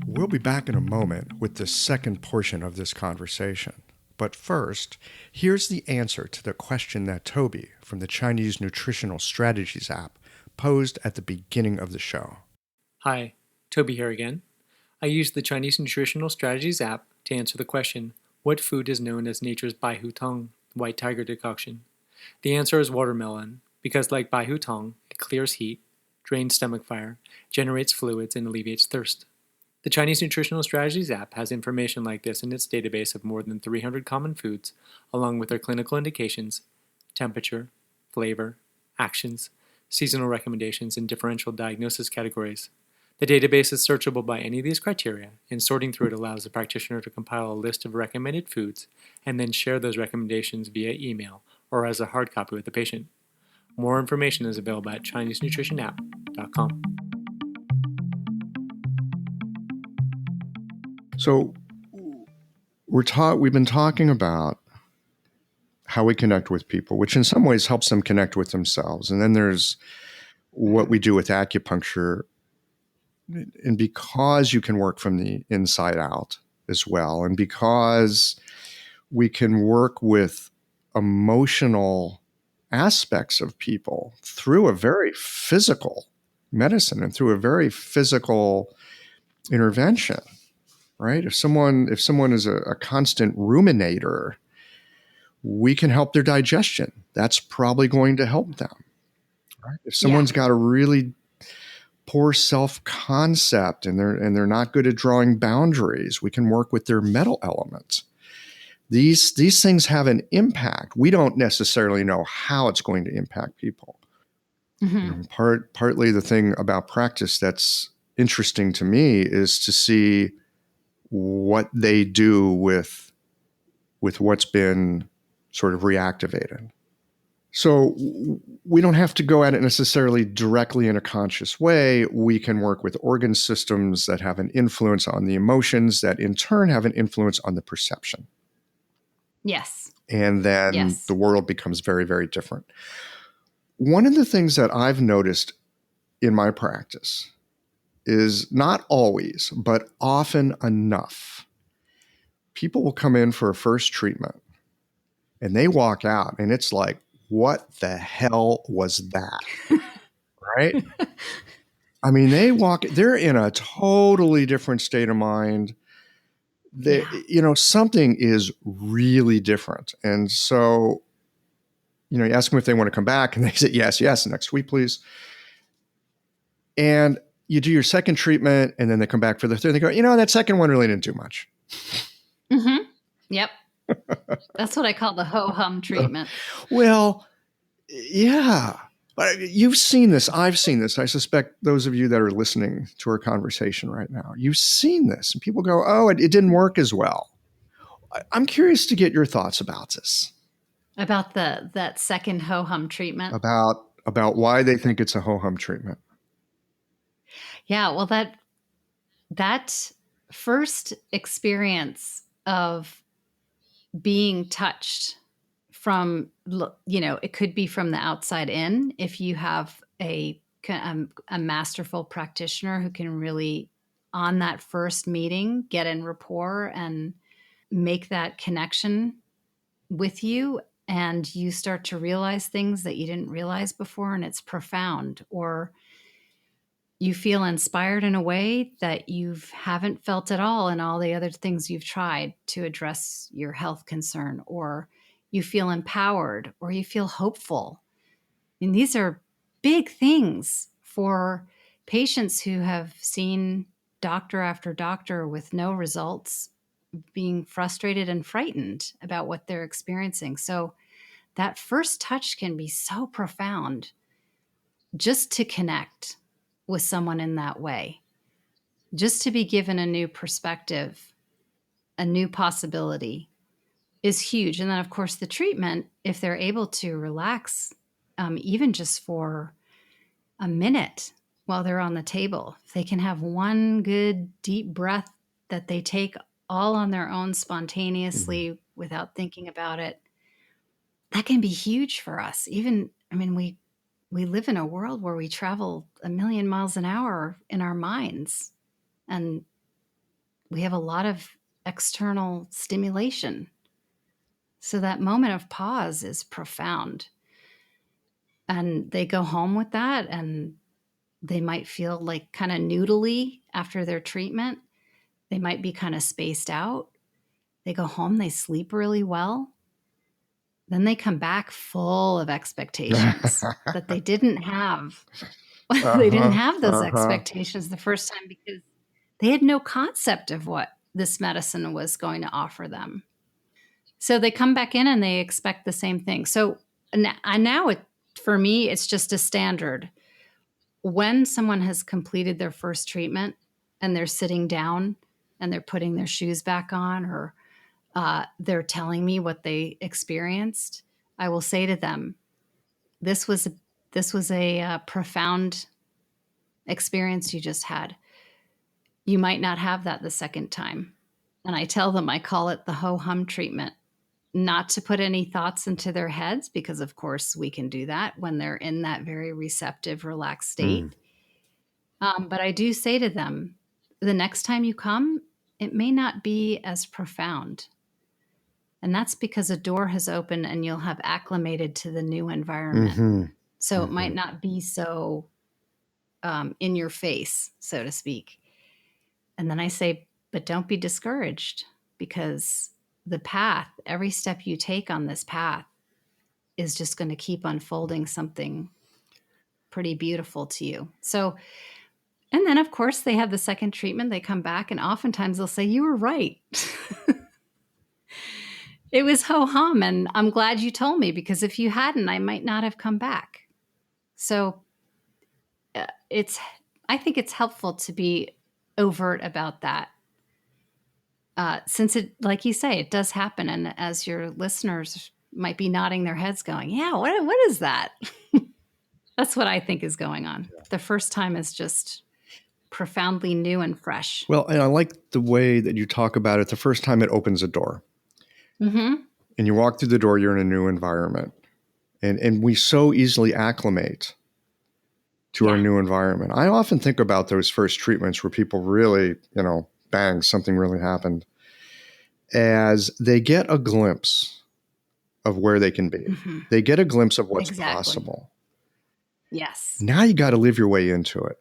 We'll be back in a moment with the second portion of this conversation. But first, here's the answer to the question that Toby from the Chinese Nutritional Strategies app posed at the beginning of the show. Hi, Toby here again. I used the Chinese Nutritional Strategies app to answer the question, what food is known as nature's Bai Hu Tong, white tiger decoction? The answer is watermelon, because like Bai Hu Tong, it clears heat, drains stomach fire, generates fluids, and alleviates thirst. The Chinese Nutritional Strategies app has information like this in its database of more than 300 common foods, along with their clinical indications, temperature, flavor, actions, seasonal recommendations, and differential diagnosis categories. The database is searchable by any of these criteria, and sorting through it allows the practitioner to compile a list of recommended foods and then share those recommendations via email or as a hard copy with the patient. More information is available at ChineseNutritionApp.com. So we've been talking about how we connect with people, which in some ways helps them connect with themselves. And then there's what we do with acupuncture. And because you can work from the inside out as well, and because we can work with emotional aspects of people through a very physical medicine and through a very physical intervention, right? If someone is a constant ruminator, we can help their digestion. That's probably going to help them. Right? If someone's got a really poor self-concept and they're not good at drawing boundaries, we can work with their metal elements. These things have an impact. We don't necessarily know how it's going to impact people. Mm-hmm. Partly the thing about practice that's interesting to me is to see what they do with what's been sort of reactivated. So we don't have to go at it necessarily directly in a conscious way. We can work with organ systems that have an influence on the emotions that in turn have an influence on the perception. Yes. And then the world becomes very, very different. One of the things that I've noticed in my practice is not always, but often enough, people will come in for a first treatment and they walk out and it's like, what the hell was that? Right? I mean, they're in a totally different state of mind. Something is really different. And so, you ask them if they want to come back, and they say, yes, next week, please. And you do your second treatment, and then they come back for the third. They go, that second one really didn't do much. Mm-hmm. Yep. That's what I call the ho-hum treatment. Well, yeah. But you've seen this. I've seen this. I suspect those of you that are listening to our conversation right now, you've seen this. And people go, oh, it didn't work as well. I'm curious to get your thoughts about this. About that second ho-hum treatment? About why they think it's a ho-hum treatment. Yeah, well, that first experience of being touched from, it could be from the outside in, if you have a masterful practitioner who can really, on that first meeting, get in rapport and make that connection with you, and you start to realize things that you didn't realize before, and it's profound. Or you feel inspired in a way that you haven't felt at all in all the other things you've tried to address your health concern, or you feel empowered, or you feel hopeful. I mean, these are big things for patients who have seen doctor after doctor with no results, being frustrated and frightened about what they're experiencing. So that first touch can be so profound, just to connect with someone in that way, just to be given a new perspective, a new possibility, is huge. And then, of course, the treatment, if they're able to relax, even just for a minute while they're on the table, if they can have one good deep breath that they take all on their own spontaneously without thinking about it, that can be huge for us. Even, we live in a world where we travel 1,000,000 miles an hour in our minds, and we have a lot of external stimulation. So that moment of pause is profound. And they go home with that, and they might feel like kind of noodly after their treatment. They might be kind of spaced out. They go home, they sleep really well. Then they come back full of expectations that they didn't have. They didn't have those expectations the first time because they had no concept of what this medicine was going to offer them. So they come back in and they expect the same thing. So now for me, it's just a standard. When someone has completed their first treatment and they're sitting down and they're putting their shoes back on, or they're telling me what they experienced, I will say to them, this was a profound experience you just had. You might not have that the second time. And I tell them, I call it the ho-hum treatment, not to put any thoughts into their heads, because of course we can do that when they're in that very receptive, relaxed state. But I do say to them, the next time you come, it may not be as profound. And that's because a door has opened and you'll have acclimated to the new environment. So it might not be so in your face, so to speak. And then I say, but don't be discouraged, because the path, every step you take on this path is just going to keep unfolding something pretty beautiful to you. So, and then of course they have the second treatment, they come back, and oftentimes they'll say, you were right. It was ho-hum, and I'm glad you told me, because if you hadn't, I might not have come back. So I think it's helpful to be overt about that. Since it, like you say, it does happen. And as your listeners might be nodding their heads going, yeah, what is that? That's what I think is going on. The first time is just profoundly new and fresh. Well, and I like the way that you talk about it. The first time it opens a door. And you walk through the door, you're in a new environment. And we so easily acclimate to our new environment. I often think about those first treatments where people really, bang, something really happened, as they get a glimpse of where they can be. Mhm. They get a glimpse of what's Exactly. possible. Yes. Now you got to live your way into it.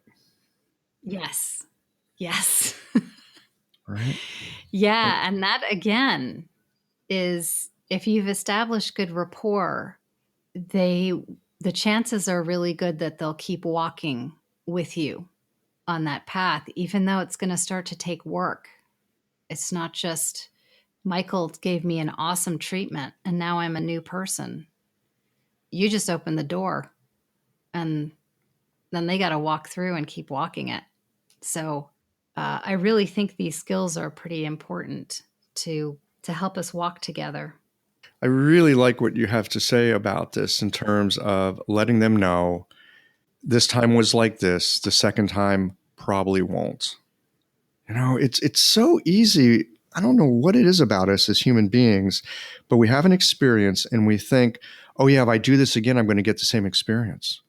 Yes. Yes. Right. Yeah. And that again is if you've established good rapport, the chances are really good that they'll keep walking with you on that path, even though it's going to start to take work. It's not just Michael gave me an awesome treatment and now I'm a new person. You just open the door and then they got to walk through and keep walking it. So I really think these skills are pretty important to help us walk together. I really like what you have to say about this in terms of letting them know this time was like this, the second time probably won't. It's so easy. I don't know what it is about us as human beings, but we have an experience and we think, oh yeah, if I do this again, I'm going to get the same experience.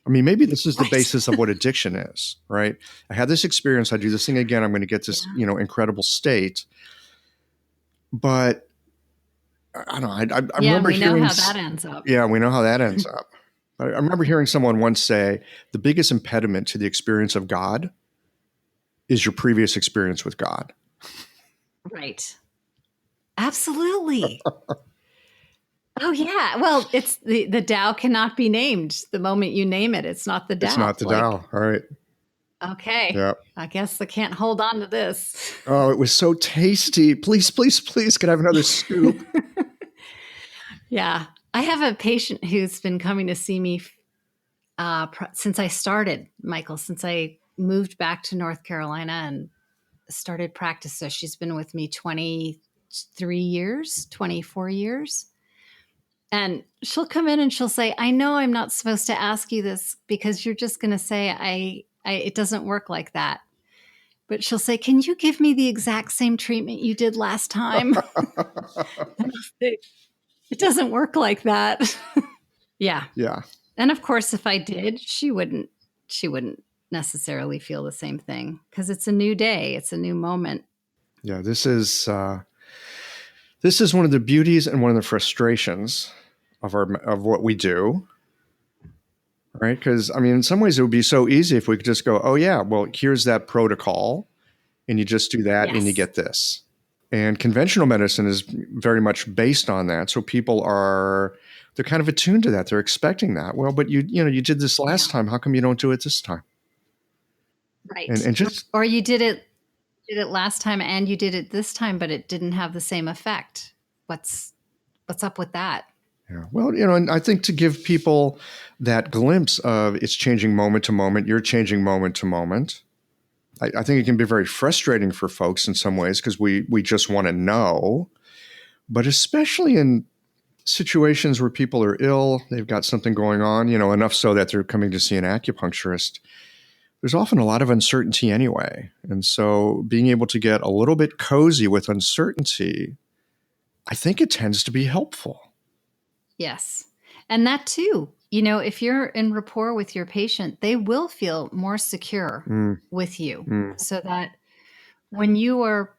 I mean, maybe this is the Right. basis of what addiction is, right? I had this experience. I do this thing again. I'm going to get this, incredible state. But I don't know. I remember we know hearing how that ends up. Yeah, we know how that ends up. I remember hearing someone once say the biggest impediment to the experience of God is your previous experience with God. Right. Absolutely. Oh yeah. Well, it's the Tao cannot be named. The moment you name it, it's not the Tao. It's not the Tao. All right. Okay. Yeah. I guess I can't hold on to this. Oh, it was so tasty. Please, please, please, could I have another scoop? Yeah. I have a patient who's been coming to see me since I started, Michael, since I moved back to North Carolina and started practice. So she's been with me 23 years, 24 years. And she'll come in and she'll say, I know I'm not supposed to ask you this because you're just going to say, it doesn't work like that. But she'll say, can you give me the exact same treatment you did last time? It doesn't work like that. Yeah. Yeah. And of course, if I did, she wouldn't necessarily feel the same thing because it's a new day. It's a new moment. Yeah. This is one of the beauties and one of the frustrations of what we do. Right. Because I mean, in some ways it would be so easy if we could just go, oh yeah, well, here's that protocol and you just do that and you Yes. get this. And conventional medicine is very much based on that. So they're kind of attuned to that. They're expecting that. Well, but you did this last time. How come you don't do it this time? Right. And just, or you did it last time and you did it this time, but it didn't have the same effect. What's up with that? yeah. Well, and I think to give people that glimpse of it's changing moment to moment, you're changing moment to moment. I think it can be very frustrating for folks in some ways because we just want to know, but especially in situations where people are ill, they've got something going on, enough so that they're coming to see an acupuncturist. There's often a lot of uncertainty anyway. And so being able to get a little bit cozy with uncertainty, I think it tends to be helpful. Yes. And that too, if you're in rapport with your patient, they will feel more secure with you so that when you are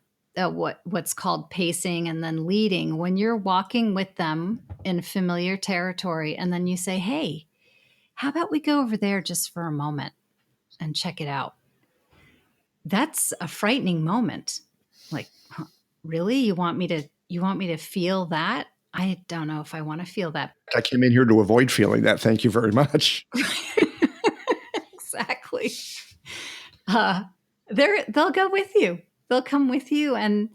what's called pacing and then leading, when you're walking with them in familiar territory and then you say, hey, how about we go over there just for a moment and check it out? That's a frightening moment. Like, huh, really? You want me to feel that? I don't know if I want to feel that. I came in here to avoid feeling that. Thank you very much. Exactly. They'll go with you. They'll come with you and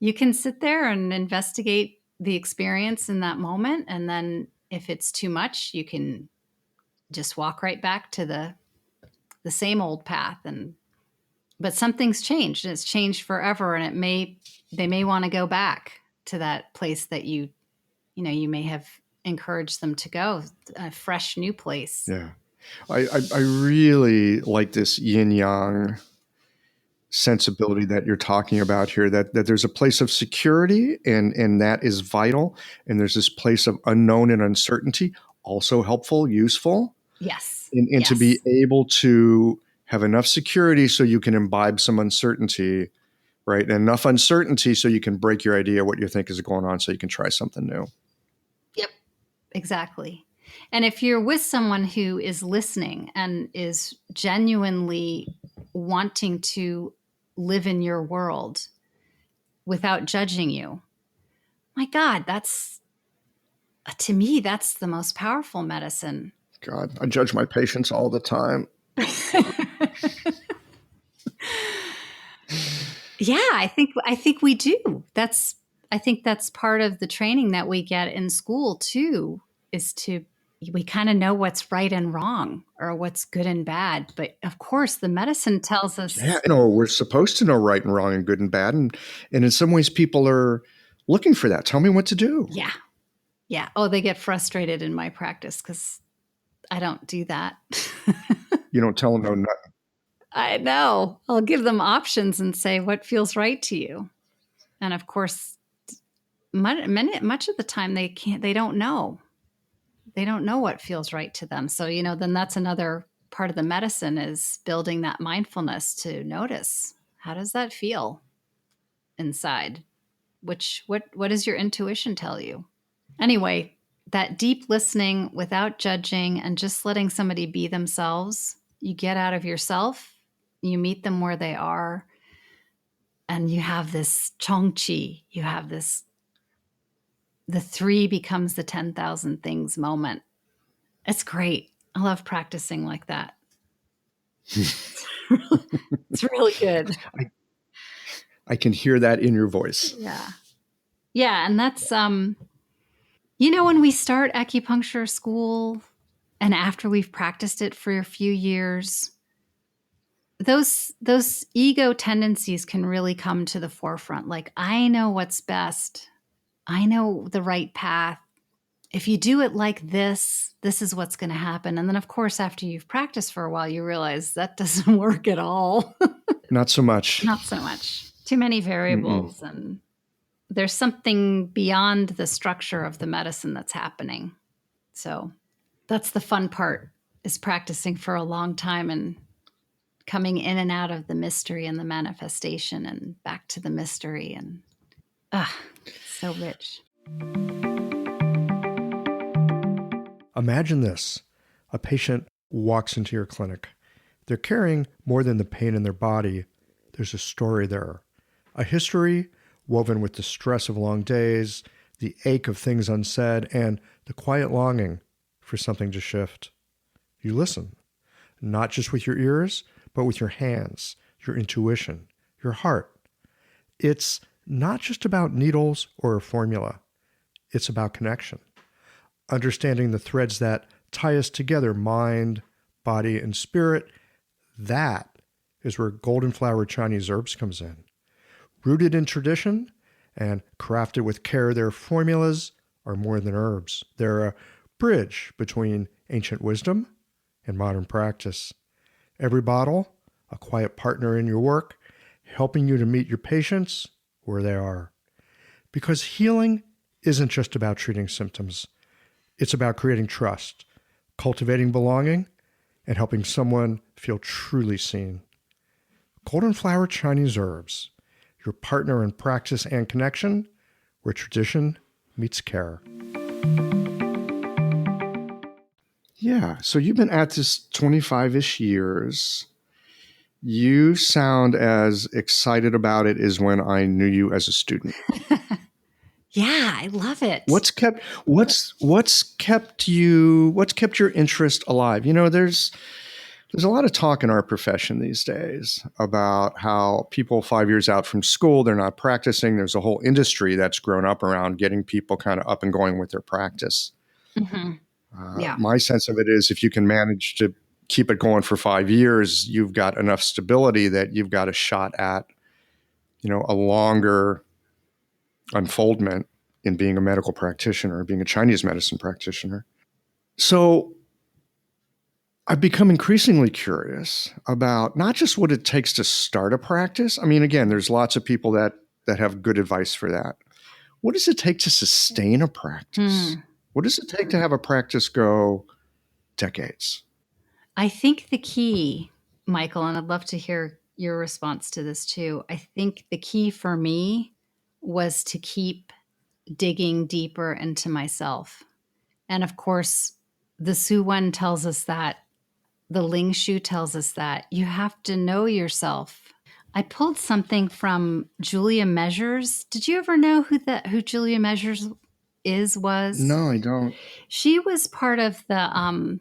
you can sit there and investigate the experience in that moment. And then if it's too much, you can just walk right back to the same old path. But something's changed and it's changed forever. And they may want to go back to that place that you may have encouraged them to go, a fresh new place. Yeah. I really like this yin yang sensibility that you're talking about here, that there's a place of security and that is vital. And there's this place of unknown and uncertainty, also helpful, useful. Yes. And Yes. to be able to have enough security so you can imbibe some uncertainty, right? And enough uncertainty so you can break your idea what you think is going on so you can try something new. Exactly. And if you're with someone who is listening and is genuinely wanting to live in your world without judging you, my God, that's, to me, that's the most powerful medicine. God, I judge my patients all the time. Yeah, I think we do. I think that's part of the training that we get in school too, is to, we kind of know what's right and wrong or what's good and bad. But of course, the medicine tells Yeah, us, we're supposed to know right and wrong and good and bad. And in some ways, people are looking for that. Tell me what to do. yeah, yeah. Oh, they get frustrated in my practice because I don't do that. You don't tell them no, nothing. I know. I'll give them options and say what feels right to you. And of course, much of the time they don't know. They don't know what feels right to them. So, then that's another part of the medicine, is building that mindfulness to notice, how does that feel inside? What does your intuition tell you? Anyway, that deep listening without judging and just letting somebody be themselves, you get out of yourself, you meet them where they are, and you have this chongqi, you have this, the three becomes the 10,000 things moment. It's great. I love practicing like that. It's really good. I can hear that in your voice. Yeah. Yeah. And that's, when we start acupuncture school and after we've practiced it for a few years, those ego tendencies can really come to the forefront. Like, I know what's best. I know the right path. If you do it like this is what's going to happen. And then, of course, after you've practiced for a while, you realize that doesn't work at all. Not so much. Not so much. Too many variables. Mm-mm. And there's something beyond the structure of the medicine that's happening. So that's the fun part, is practicing for a long time and coming in and out of the mystery and the manifestation and back to the mystery. And so rich. Imagine this. A patient walks into your clinic. They're carrying more than the pain in their body. There's a story there. A history woven with the stress of long days, the ache of things unsaid, and the quiet longing for something to shift. You listen, not just with your ears, but with your hands, your intuition, your heart. It's not just about needles or a formula. It's about connection. Understanding the threads that tie us together, mind, body, and spirit. That is where golden flower Chinese herbs comes in. Rooted in tradition and crafted with care, their formulas are more than herbs. They're a bridge between ancient wisdom and modern practice. Every bottle, a quiet partner in your work, helping you to meet your patients where they are. Because healing isn't just about treating symptoms. It's about creating trust, cultivating belonging, and helping someone feel truly seen. Golden Flower Chinese Herbs, your partner in practice and connection, where tradition meets care. Yeah, so you've been at this 25-ish years. You sound as excited about it as when I knew you as a student. Yeah, I love it. What's kept your interest alive? There's a lot of talk in our profession these days about how people 5 years out from school, they're not practicing. There's a whole industry that's grown up around getting people kind of up and going with their practice. Mm-hmm. Yeah. My sense of it is, if you can manage to keep it going for 5 years, you've got enough stability that you've got a shot at, a longer unfoldment in being a medical practitioner, being a Chinese medicine practitioner. So I've become increasingly curious about not just what it takes to start a practice. I mean, again, there's lots of people that have good advice for that. What does it take to sustain a practice? What does it take to have a practice go decades? I think the key, Michael, and I'd love to hear your response to this too. I think the key for me was to keep digging deeper into myself And of course, the Su Wen tells us that, the Ling Shu tells us that you have to know yourself. I pulled something from Julia Measures. Did you ever know who Julia Measures was? No, I don't. She was part of the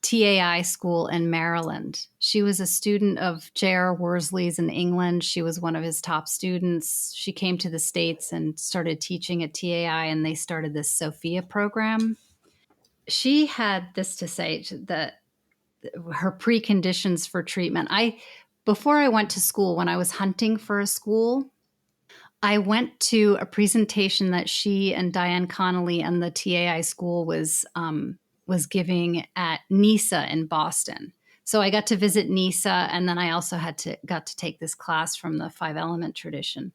TAI school in Maryland. She was a student of J.R. Worsley's in England. She was one of his top students. She came to the States and started teaching at TAI, and they started this Sophia program. She had this to say, that her preconditions for treatment. Before I went to school, when I was hunting for a school, I went to a presentation that she and Diane Connolly and the TAI school was giving at NISA in Boston. So I got to visit NISA, and then I also got to take this class from the 5-element tradition.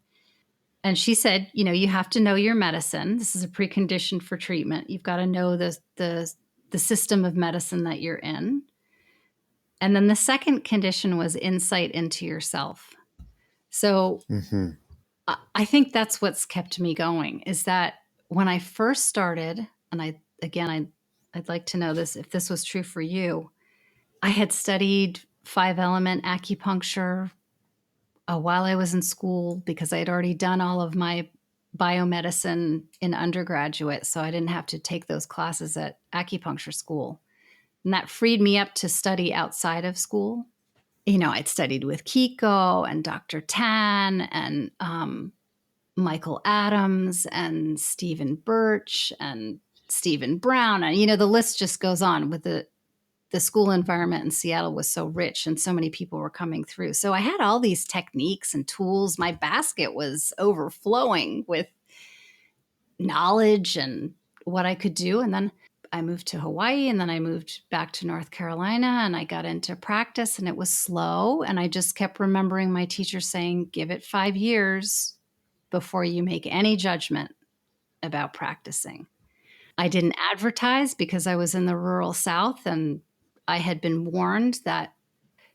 And she said, you have to know your medicine. This is a precondition for treatment. You've got to know the system of medicine that you're in. And then the second condition was insight into yourself. So I think that's what's kept me going, is that when I first started, and I'd like to know this, if this was true for you, I had studied 5-element acupuncture while I was in school because I had already done all of my biomedicine in undergraduate, so I didn't have to take those classes at acupuncture school. And that freed me up to study outside of school. I'd studied with Kiko and Dr. Tan and Michael Adams and Stephen Birch and Stephen Brown. And, the list just goes on. With the school environment in Seattle was so rich and so many people were coming through. So I had all these techniques and tools. My basket was overflowing with knowledge and what I could do. And then I moved to Hawaii, and then I moved back to North Carolina, and I got into practice, and it was slow. And I just kept remembering my teacher saying, give it 5 years before you make any judgment about practicing. I didn't advertise because I was in the rural South, and I had been warned that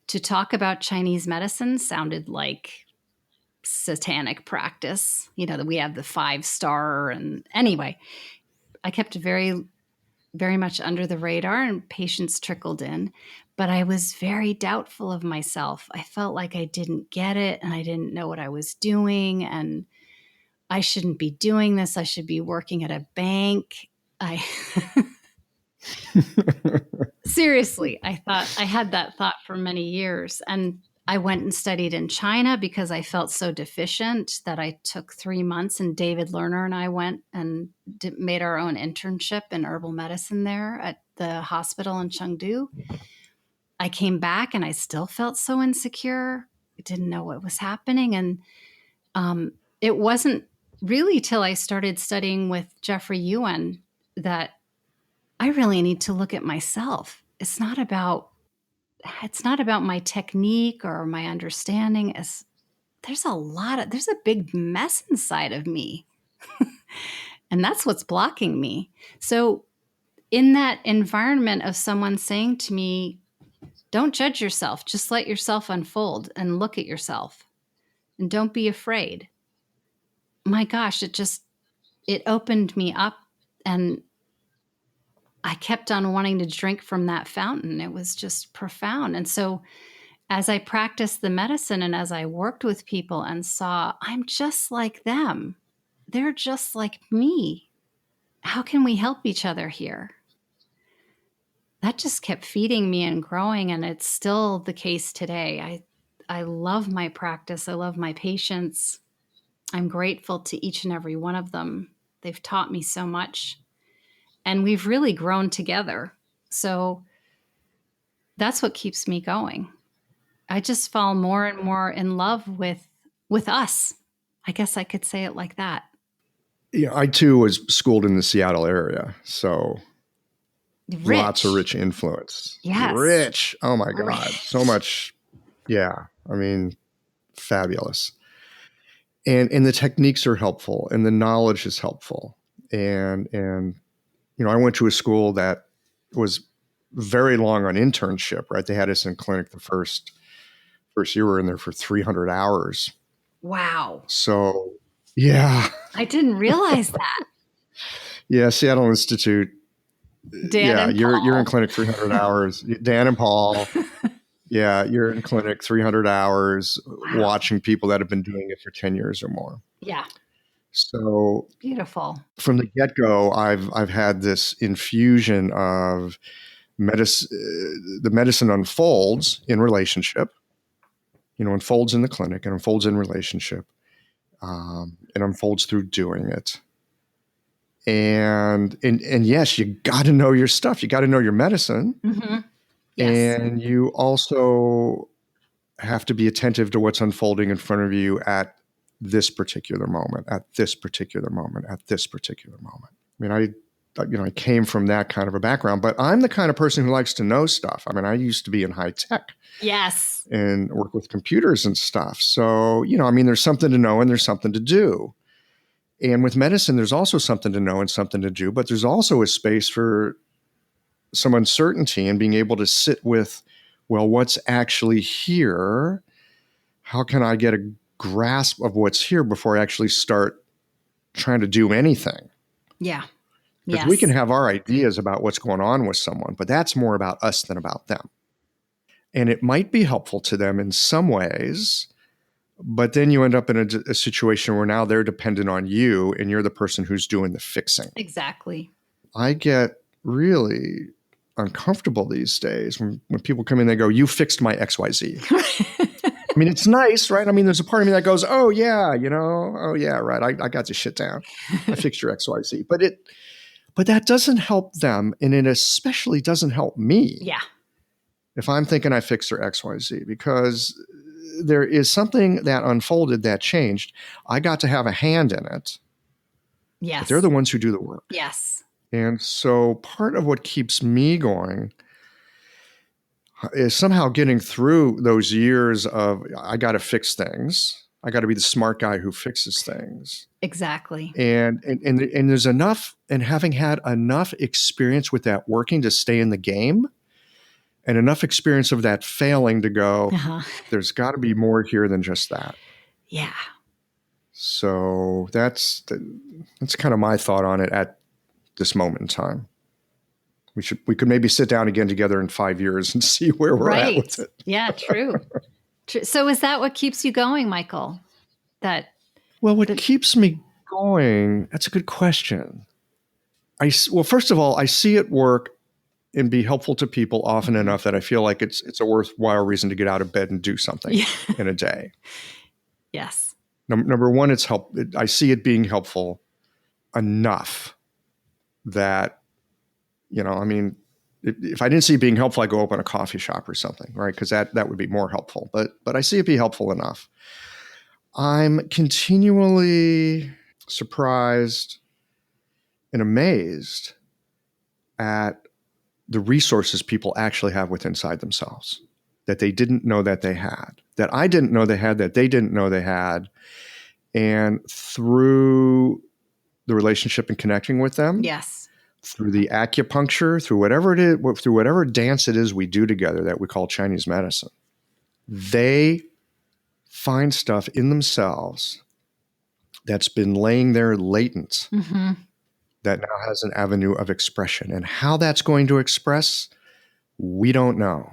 to talk about Chinese medicine sounded like satanic practice. That we have the 5-star. And anyway, I kept very, very much under the radar, and patients trickled in. But I was very doubtful of myself. I felt like I didn't get it, and I didn't know what I was doing, and I shouldn't be doing this. I should be working at a bank. Seriously, I had that thought for many years. And I went and studied in China because I felt so deficient that I took 3 months, and David Lerner and I went and made our own internship in herbal medicine there at the hospital in Chengdu. I came back and I still felt so insecure. I didn't know what was happening. And it wasn't really till I started studying with Jeffrey Yuen that I really need to look at myself. It's not about my technique or my understanding. There's a big mess inside of me. And that's what's blocking me. So in that environment of someone saying to me, don't judge yourself, just let yourself unfold and look at yourself and don't be afraid. My gosh, it opened me up, and I kept on wanting to drink from that fountain. It was just profound. And so as I practiced the medicine and as I worked with people and saw, I'm just like them, they're just like me. How can we help each other here? That just kept feeding me and growing, and it's still the case today. I love my practice. I love my patients. I'm grateful to each and every one of them. They've taught me so much, and we've really grown together. So that's what keeps me going. I just fall more and more in love with us. I guess I could say it like that. Yeah, I too was schooled in the Seattle area, so lots of rich influence. Yes. Rich. Oh my God. So much. Yeah. I mean, fabulous. And the techniques are helpful, and the knowledge is helpful. And I went to a school that was very long on internship, right? They had us in clinic the first year. We were in there for 300 hours. Wow. So, yeah. I didn't realize that. Yeah, Seattle Institute Dan and you're in Paul. clinic 300 hours. Dan and Paul. Yeah, you're in clinic 300 hours watching people that have been doing it for 10 years or more. Yeah. So Beautiful. from the get-go, I've had this infusion of medicine. The medicine unfolds in relationship, unfolds in the clinic and unfolds in relationship. It unfolds through doing it. And yes, you got to know your stuff. You got to know your medicine. Mm-hmm. Yes. And you also have to be attentive to what's unfolding in front of you at this particular moment, at this particular moment, at this particular moment. I mean, I came from that kind of a background, but I'm the kind of person who likes to know stuff. I mean, I used to be in high tech. Yes. And work with computers and stuff. So, there's something to know and there's something to do. And with medicine, there's also something to know and something to do, but there's also a space for some uncertainty and being able to sit with, well, what's actually here? How can I get a grasp of what's here before I actually start trying to do anything? Yeah. Because Yes. we can have our ideas about what's going on with someone, but that's more about us than about them. And it might be helpful to them in some ways, but then you end up in a situation where now they're dependent on you and you're the person who's doing the fixing. Exactly. I get really uncomfortable these days when people come in, they go, you fixed my XYZ. I mean, it's nice, right? I mean, there's a part of me that goes, oh yeah, right. I got this shit down. I fixed your XYZ. But that doesn't help them. And it especially doesn't help me. Yeah. If I'm thinking I fixed their XYZ, because there is something that unfolded that changed. I got to have a hand in it. Yes. But they're the ones who do the work. Yes. And so part of what keeps me going is somehow getting through those years of, I got to fix things. I got to be the smart guy who fixes things. Exactly. And there's enough, and having had enough experience with that working to stay in the game, and enough experience of that failing to go, there's got to be more here than just that. Yeah. So that's kind of my thought on it at this moment in time. We could maybe sit down again together in 5 years and see where we're at with it. Yeah, true. So is that what keeps you going, Michael? What keeps me going? That's a good question. Well, first of all, I see it work and be helpful to people often enough that I feel like it's a worthwhile reason to get out of bed and do something in a day. Yes. Number one, I see it being helpful enough that, if I didn't see it being helpful, I'd go open a coffee shop or something, right? Because that would be more helpful. But I see it be helpful enough. I'm continually surprised and amazed at the resources people actually have within inside themselves that they didn't know that they had, that I didn't know they had, that they didn't know they had. And through the relationship and connecting with them, yes, through the acupuncture, through whatever it is, through whatever dance it is we do together that we call Chinese medicine, they find stuff in themselves that's been laying there latent, that now has an avenue of expression. And how that's going to express, we don't know.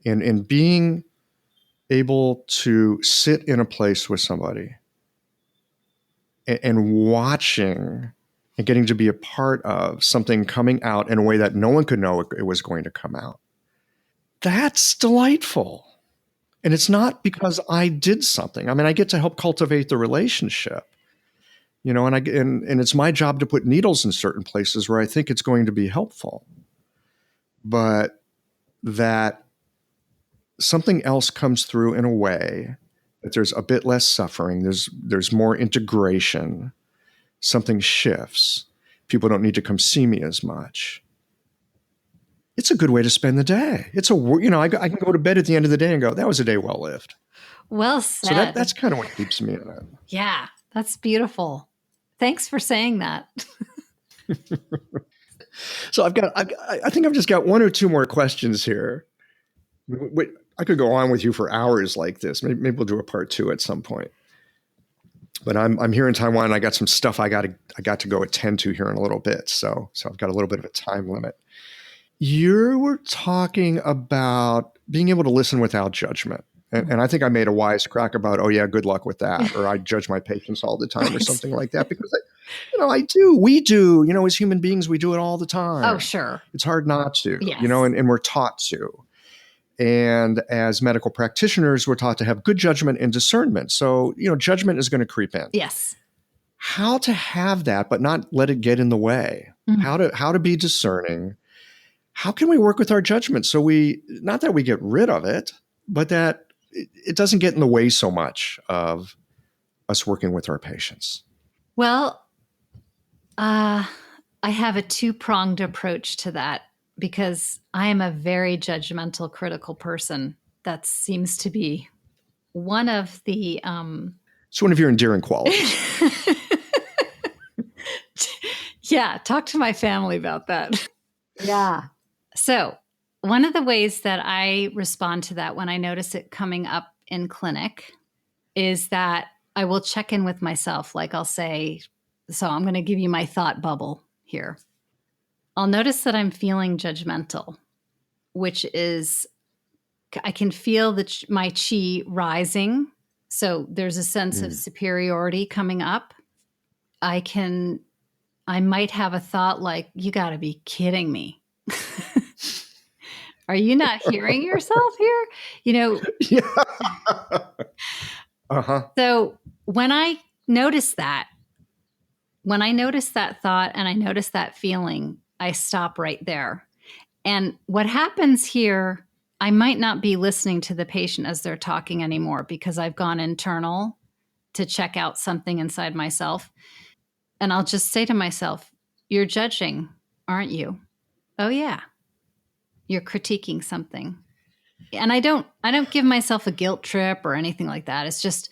And being able to sit in a place with somebody and watching and getting to be a part of something coming out in a way that no one could know it was going to come out, that's delightful. And it's not because I did something. I mean, I get to help cultivate the relationship. And it's my job to put needles in certain places where I think it's going to be helpful. But that something else comes through in a way that there's a bit less suffering, there's more integration, something shifts. People don't need to come see me as much. It's a good way to spend the day. I can go to bed at the end of the day and go, that was a day well lived. Well said. So that's kind of what keeps me in it. Yeah, that's beautiful. Thanks for saying that. So I think I've just got one or two more questions here. I could go on with you for hours like this. Maybe we'll do a part 2 at some point. But I'm here in Taiwan, and I got some stuff I got to go attend to here in a little bit. So I've got a little bit of a time limit. You were talking about being able to listen without judgment. And I think I made a wise crack about, oh yeah, good luck with that. Or I judge my patients all the time or something like that, because we do, as human beings, we do it all the time. Oh, sure. It's hard not to, Yes. And we're taught to. And as medical practitioners, we're taught to have good judgment and discernment. So, judgment is going to creep in. Yes. How to have that, but not let it get in the way. Mm-hmm. How to be discerning. How can we work with our judgment so not that we get rid of it, but that it doesn't get in the way so much of us working with our patients? Well, I have a two-pronged approach to that, because I am a very judgmental, critical person. That seems to be one of the It's one of your endearing qualities. Yeah, talk to my family about that. Yeah. So one of the ways that I respond to that when I notice it coming up in clinic is that I will check in with myself. Like I'll say, so I'm going to give you my thought bubble here. I'll notice that I'm feeling judgmental, which is, I can feel my chi rising. So there's a sense of superiority coming up. I might have a thought like, you got to be kidding me. Are you not hearing yourself here? Yeah. Uh-huh. So when I notice that thought and I notice that feeling, I stop right there. And what happens here, I might not be listening to the patient as they're talking anymore, because I've gone internal to check out something inside myself. And I'll just say to myself, you're judging, aren't you? Oh yeah. You're critiquing something. And I don't give myself a guilt trip or anything like that. It's just,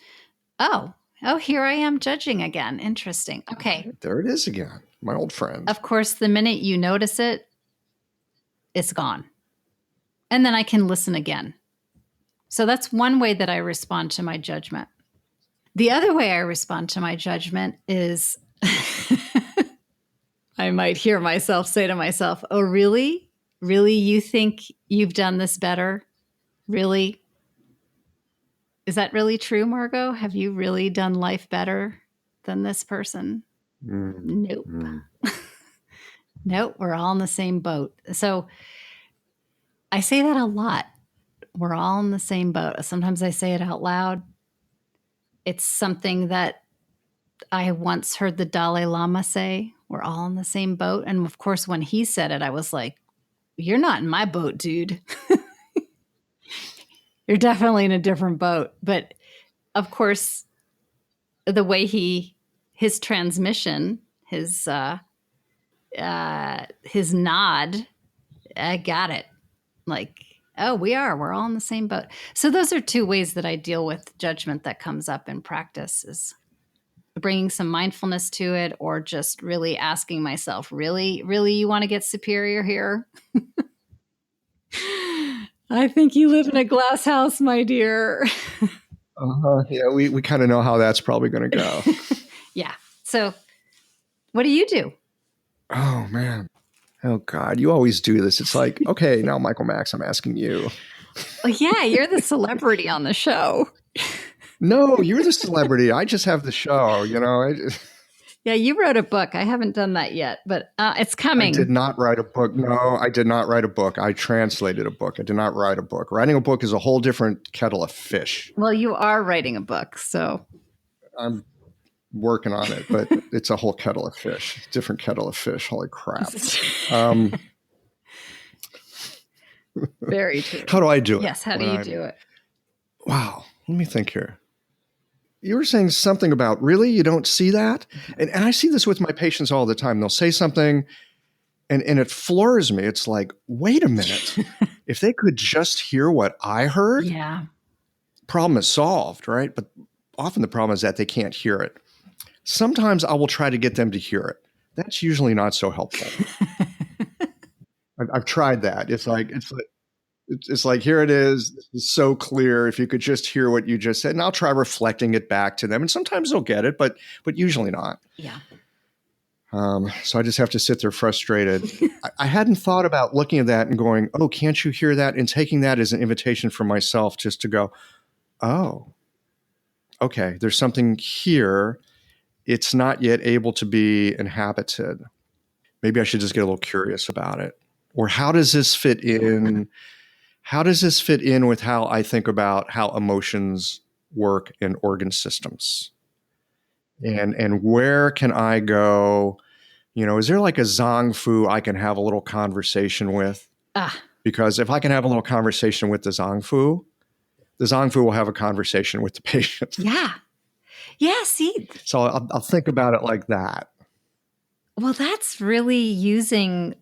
oh, here I am judging again. Interesting. Okay. There it is again, my old friend. Of course, the minute you notice it, it's gone. And then I can listen again. So that's one way that I respond to my judgment. The other way I respond to my judgment is I might hear myself say to myself, oh, really? Really? You think you've done this better? Really? Is that really true, Margot? Have you really done life better than this person? Nope. Nope. We're all in the same boat. So I say that a lot. We're all in the same boat. Sometimes I say it out loud. It's something that I once heard the Dalai Lama say. We're all in the same boat. And of course, when he said it, I was like, you're not in my boat, dude. You're definitely in a different boat. But of course, the way his transmission, his nod, I got it. Like, oh, we're all in the same boat. So those are two ways that I deal with judgment that comes up in practice, is bringing some mindfulness to it, or just really asking myself, really, you want to get superior here? I think you live in a glass house, my dear. Yeah, we kind of know how that's probably going to go. Yeah. So what do you do? Oh, man. Oh, God. You always do this. It's like, okay, now, Michael Max, I'm asking you. Oh, yeah, you're the celebrity on the show. No, you're the celebrity. I just have the show, Yeah, you wrote a book. I haven't done that yet, but it's coming. I did not write a book. No, I did not write a book. I translated a book. I did not write a book. Writing a book is a whole different kettle of fish. Well, you are writing a book, so. I'm working on it, but it's a whole kettle of fish. Different kettle of fish. Holy crap. Very true. How do I do it? Yes, how do you do it? Wow. Let me think here. You were saying something about, really? You don't see that? And I see this with my patients all the time. They'll say something and it floors me. It's like, wait a minute. If they could just hear what I heard, yeah, problem is solved, right? But often the problem is that they can't hear it. Sometimes I will try to get them to hear it. That's usually not so helpful. I've tried that. It's like, It's like, here it is. It's so clear. If you could just hear what you just said, and I'll try reflecting it back to them. And sometimes they'll get it, but usually not. Yeah. So I just have to sit there frustrated. I hadn't thought about looking at that and going, oh, can't you hear that? And taking that as an invitation for myself just to go, oh, okay, there's something here. It's not yet able to be inhabited. Maybe I should just get a little curious about it. Or how does this fit in? How does this fit in with how I think about how emotions work in organ systems? And where can I go? Is there like a Zong Fu I can have a little conversation with? Because if I can have a little conversation with the Zong Fu will have a conversation with the patient. Yeah. Yeah. See. So I'll think about it like that. Well, that's really using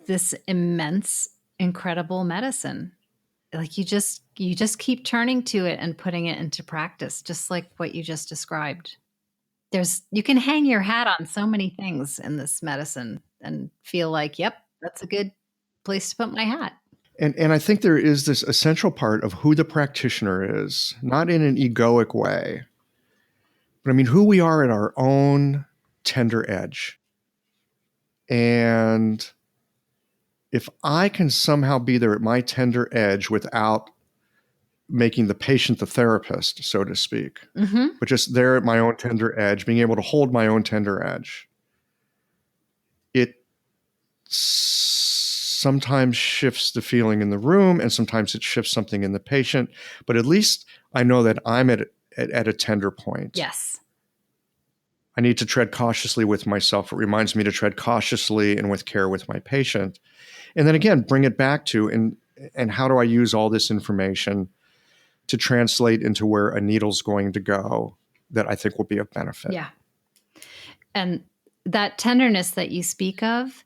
this immense, incredible medicine. Like you just keep turning to it and putting it into practice, just like what you just described. You can hang your hat on so many things in this medicine and feel like, yep, that's a good place to put my hat. And I think there is this essential part of who the practitioner is, not in an egoic way, but I mean who we are at our own tender edge. And if I can somehow be there at my tender edge without making the patient the therapist, so to speak, but just there at my own tender edge, being able to hold my own tender edge, it sometimes shifts the feeling in the room and sometimes it shifts something in the patient. But at least I know that I'm at a tender point. Yes. I need to tread cautiously with myself. It reminds me to tread cautiously and with care with my patient. And then again, bring it back to, and how do I use all this information to translate into where a needle's going to go that I think will be of benefit? Yeah. And that tenderness that you speak of,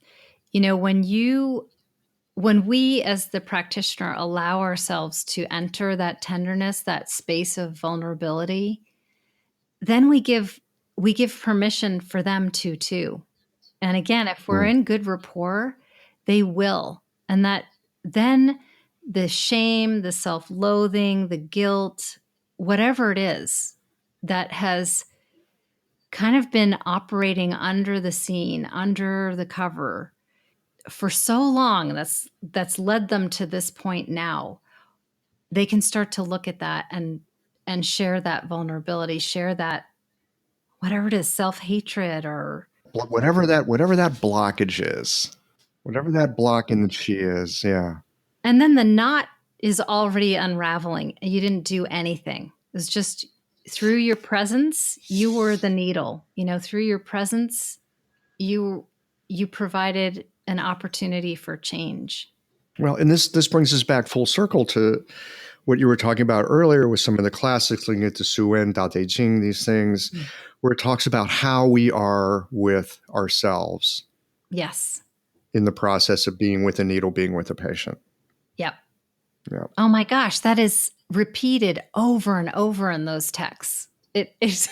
when we as the practitioner allow ourselves to enter that tenderness, that space of vulnerability, then we give permission for them to too. And again, if we're in good rapport, they will. And that then the shame, the self-loathing, the guilt, whatever it is that has kind of been operating under the scene, under the cover for so long, that's led them to this point now. They can start to look at that and share that vulnerability, share that whatever it is, self-hatred or whatever that blockage is, whatever that block in the chi is. Yeah. And then the knot is already unraveling. You didn't do anything. It was just through your presence, you were the needle. Through your presence, you provided an opportunity for change. Well, and this brings us back full circle to what you were talking about earlier with some of the classics, looking at the Su Wen, Dao De Jing, these things, where it talks about how we are with ourselves. Yes. In the process of being with a needle, being with a patient. Yep. Yeah. Oh my gosh, that is repeated over and over in those texts. It is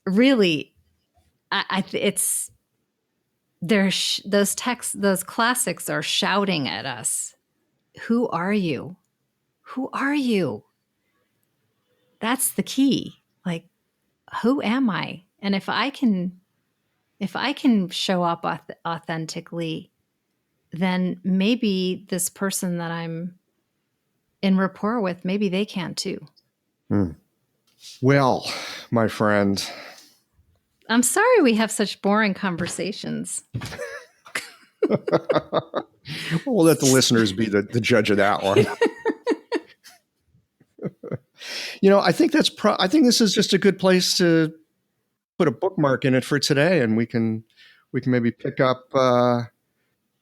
really, it's those texts, those classics are shouting at us. Who are you? Who are you? That's the key. Like, who am I? And if I can show up authentically, then maybe this person that I'm in rapport with, maybe they can too. Well, my friend, I'm sorry we have such boring conversations. We'll let the listeners be the judge of that one. I think I think this is just a good place to put a bookmark in it for today, and we can maybe pick up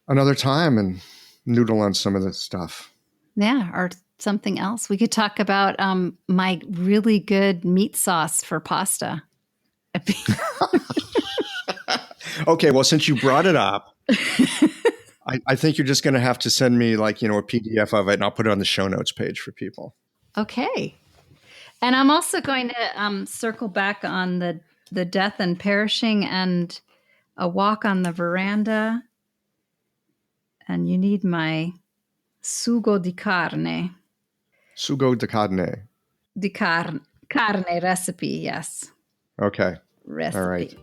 another time and noodle on some of this stuff. Yeah, or something else. We could talk about my really good meat sauce for pasta. Okay, well, since you brought it up, I think you're just going to have to send me a PDF of it, and I'll put it on the show notes page for people. Okay. And I'm also going to circle back on the death and perishing and a walk on the veranda. And you need my Sugo di carne. Sugo de carne. Carne recipe, yes. Okay. Recipe. All right.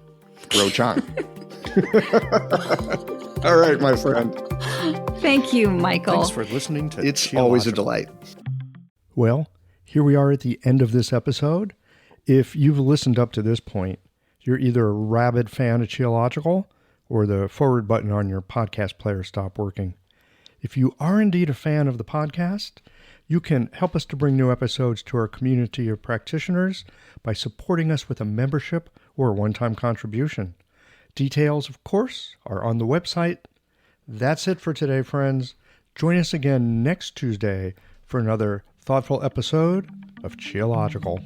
Rochon. All right, my friend. Thank you, Michael. Thanks for listening to It's always a delight. Well, here we are at the end of this episode. If you've listened up to this point, you're either a rabid fan of Cheological or the forward button on your podcast player stopped working. If you are indeed a fan of the podcast, you can help us to bring new episodes to our community of practitioners by supporting us with a membership or a one-time contribution. Details, of course, are on the website. That's it for today, friends. Join us again next Tuesday for another thoughtful episode of Cheological.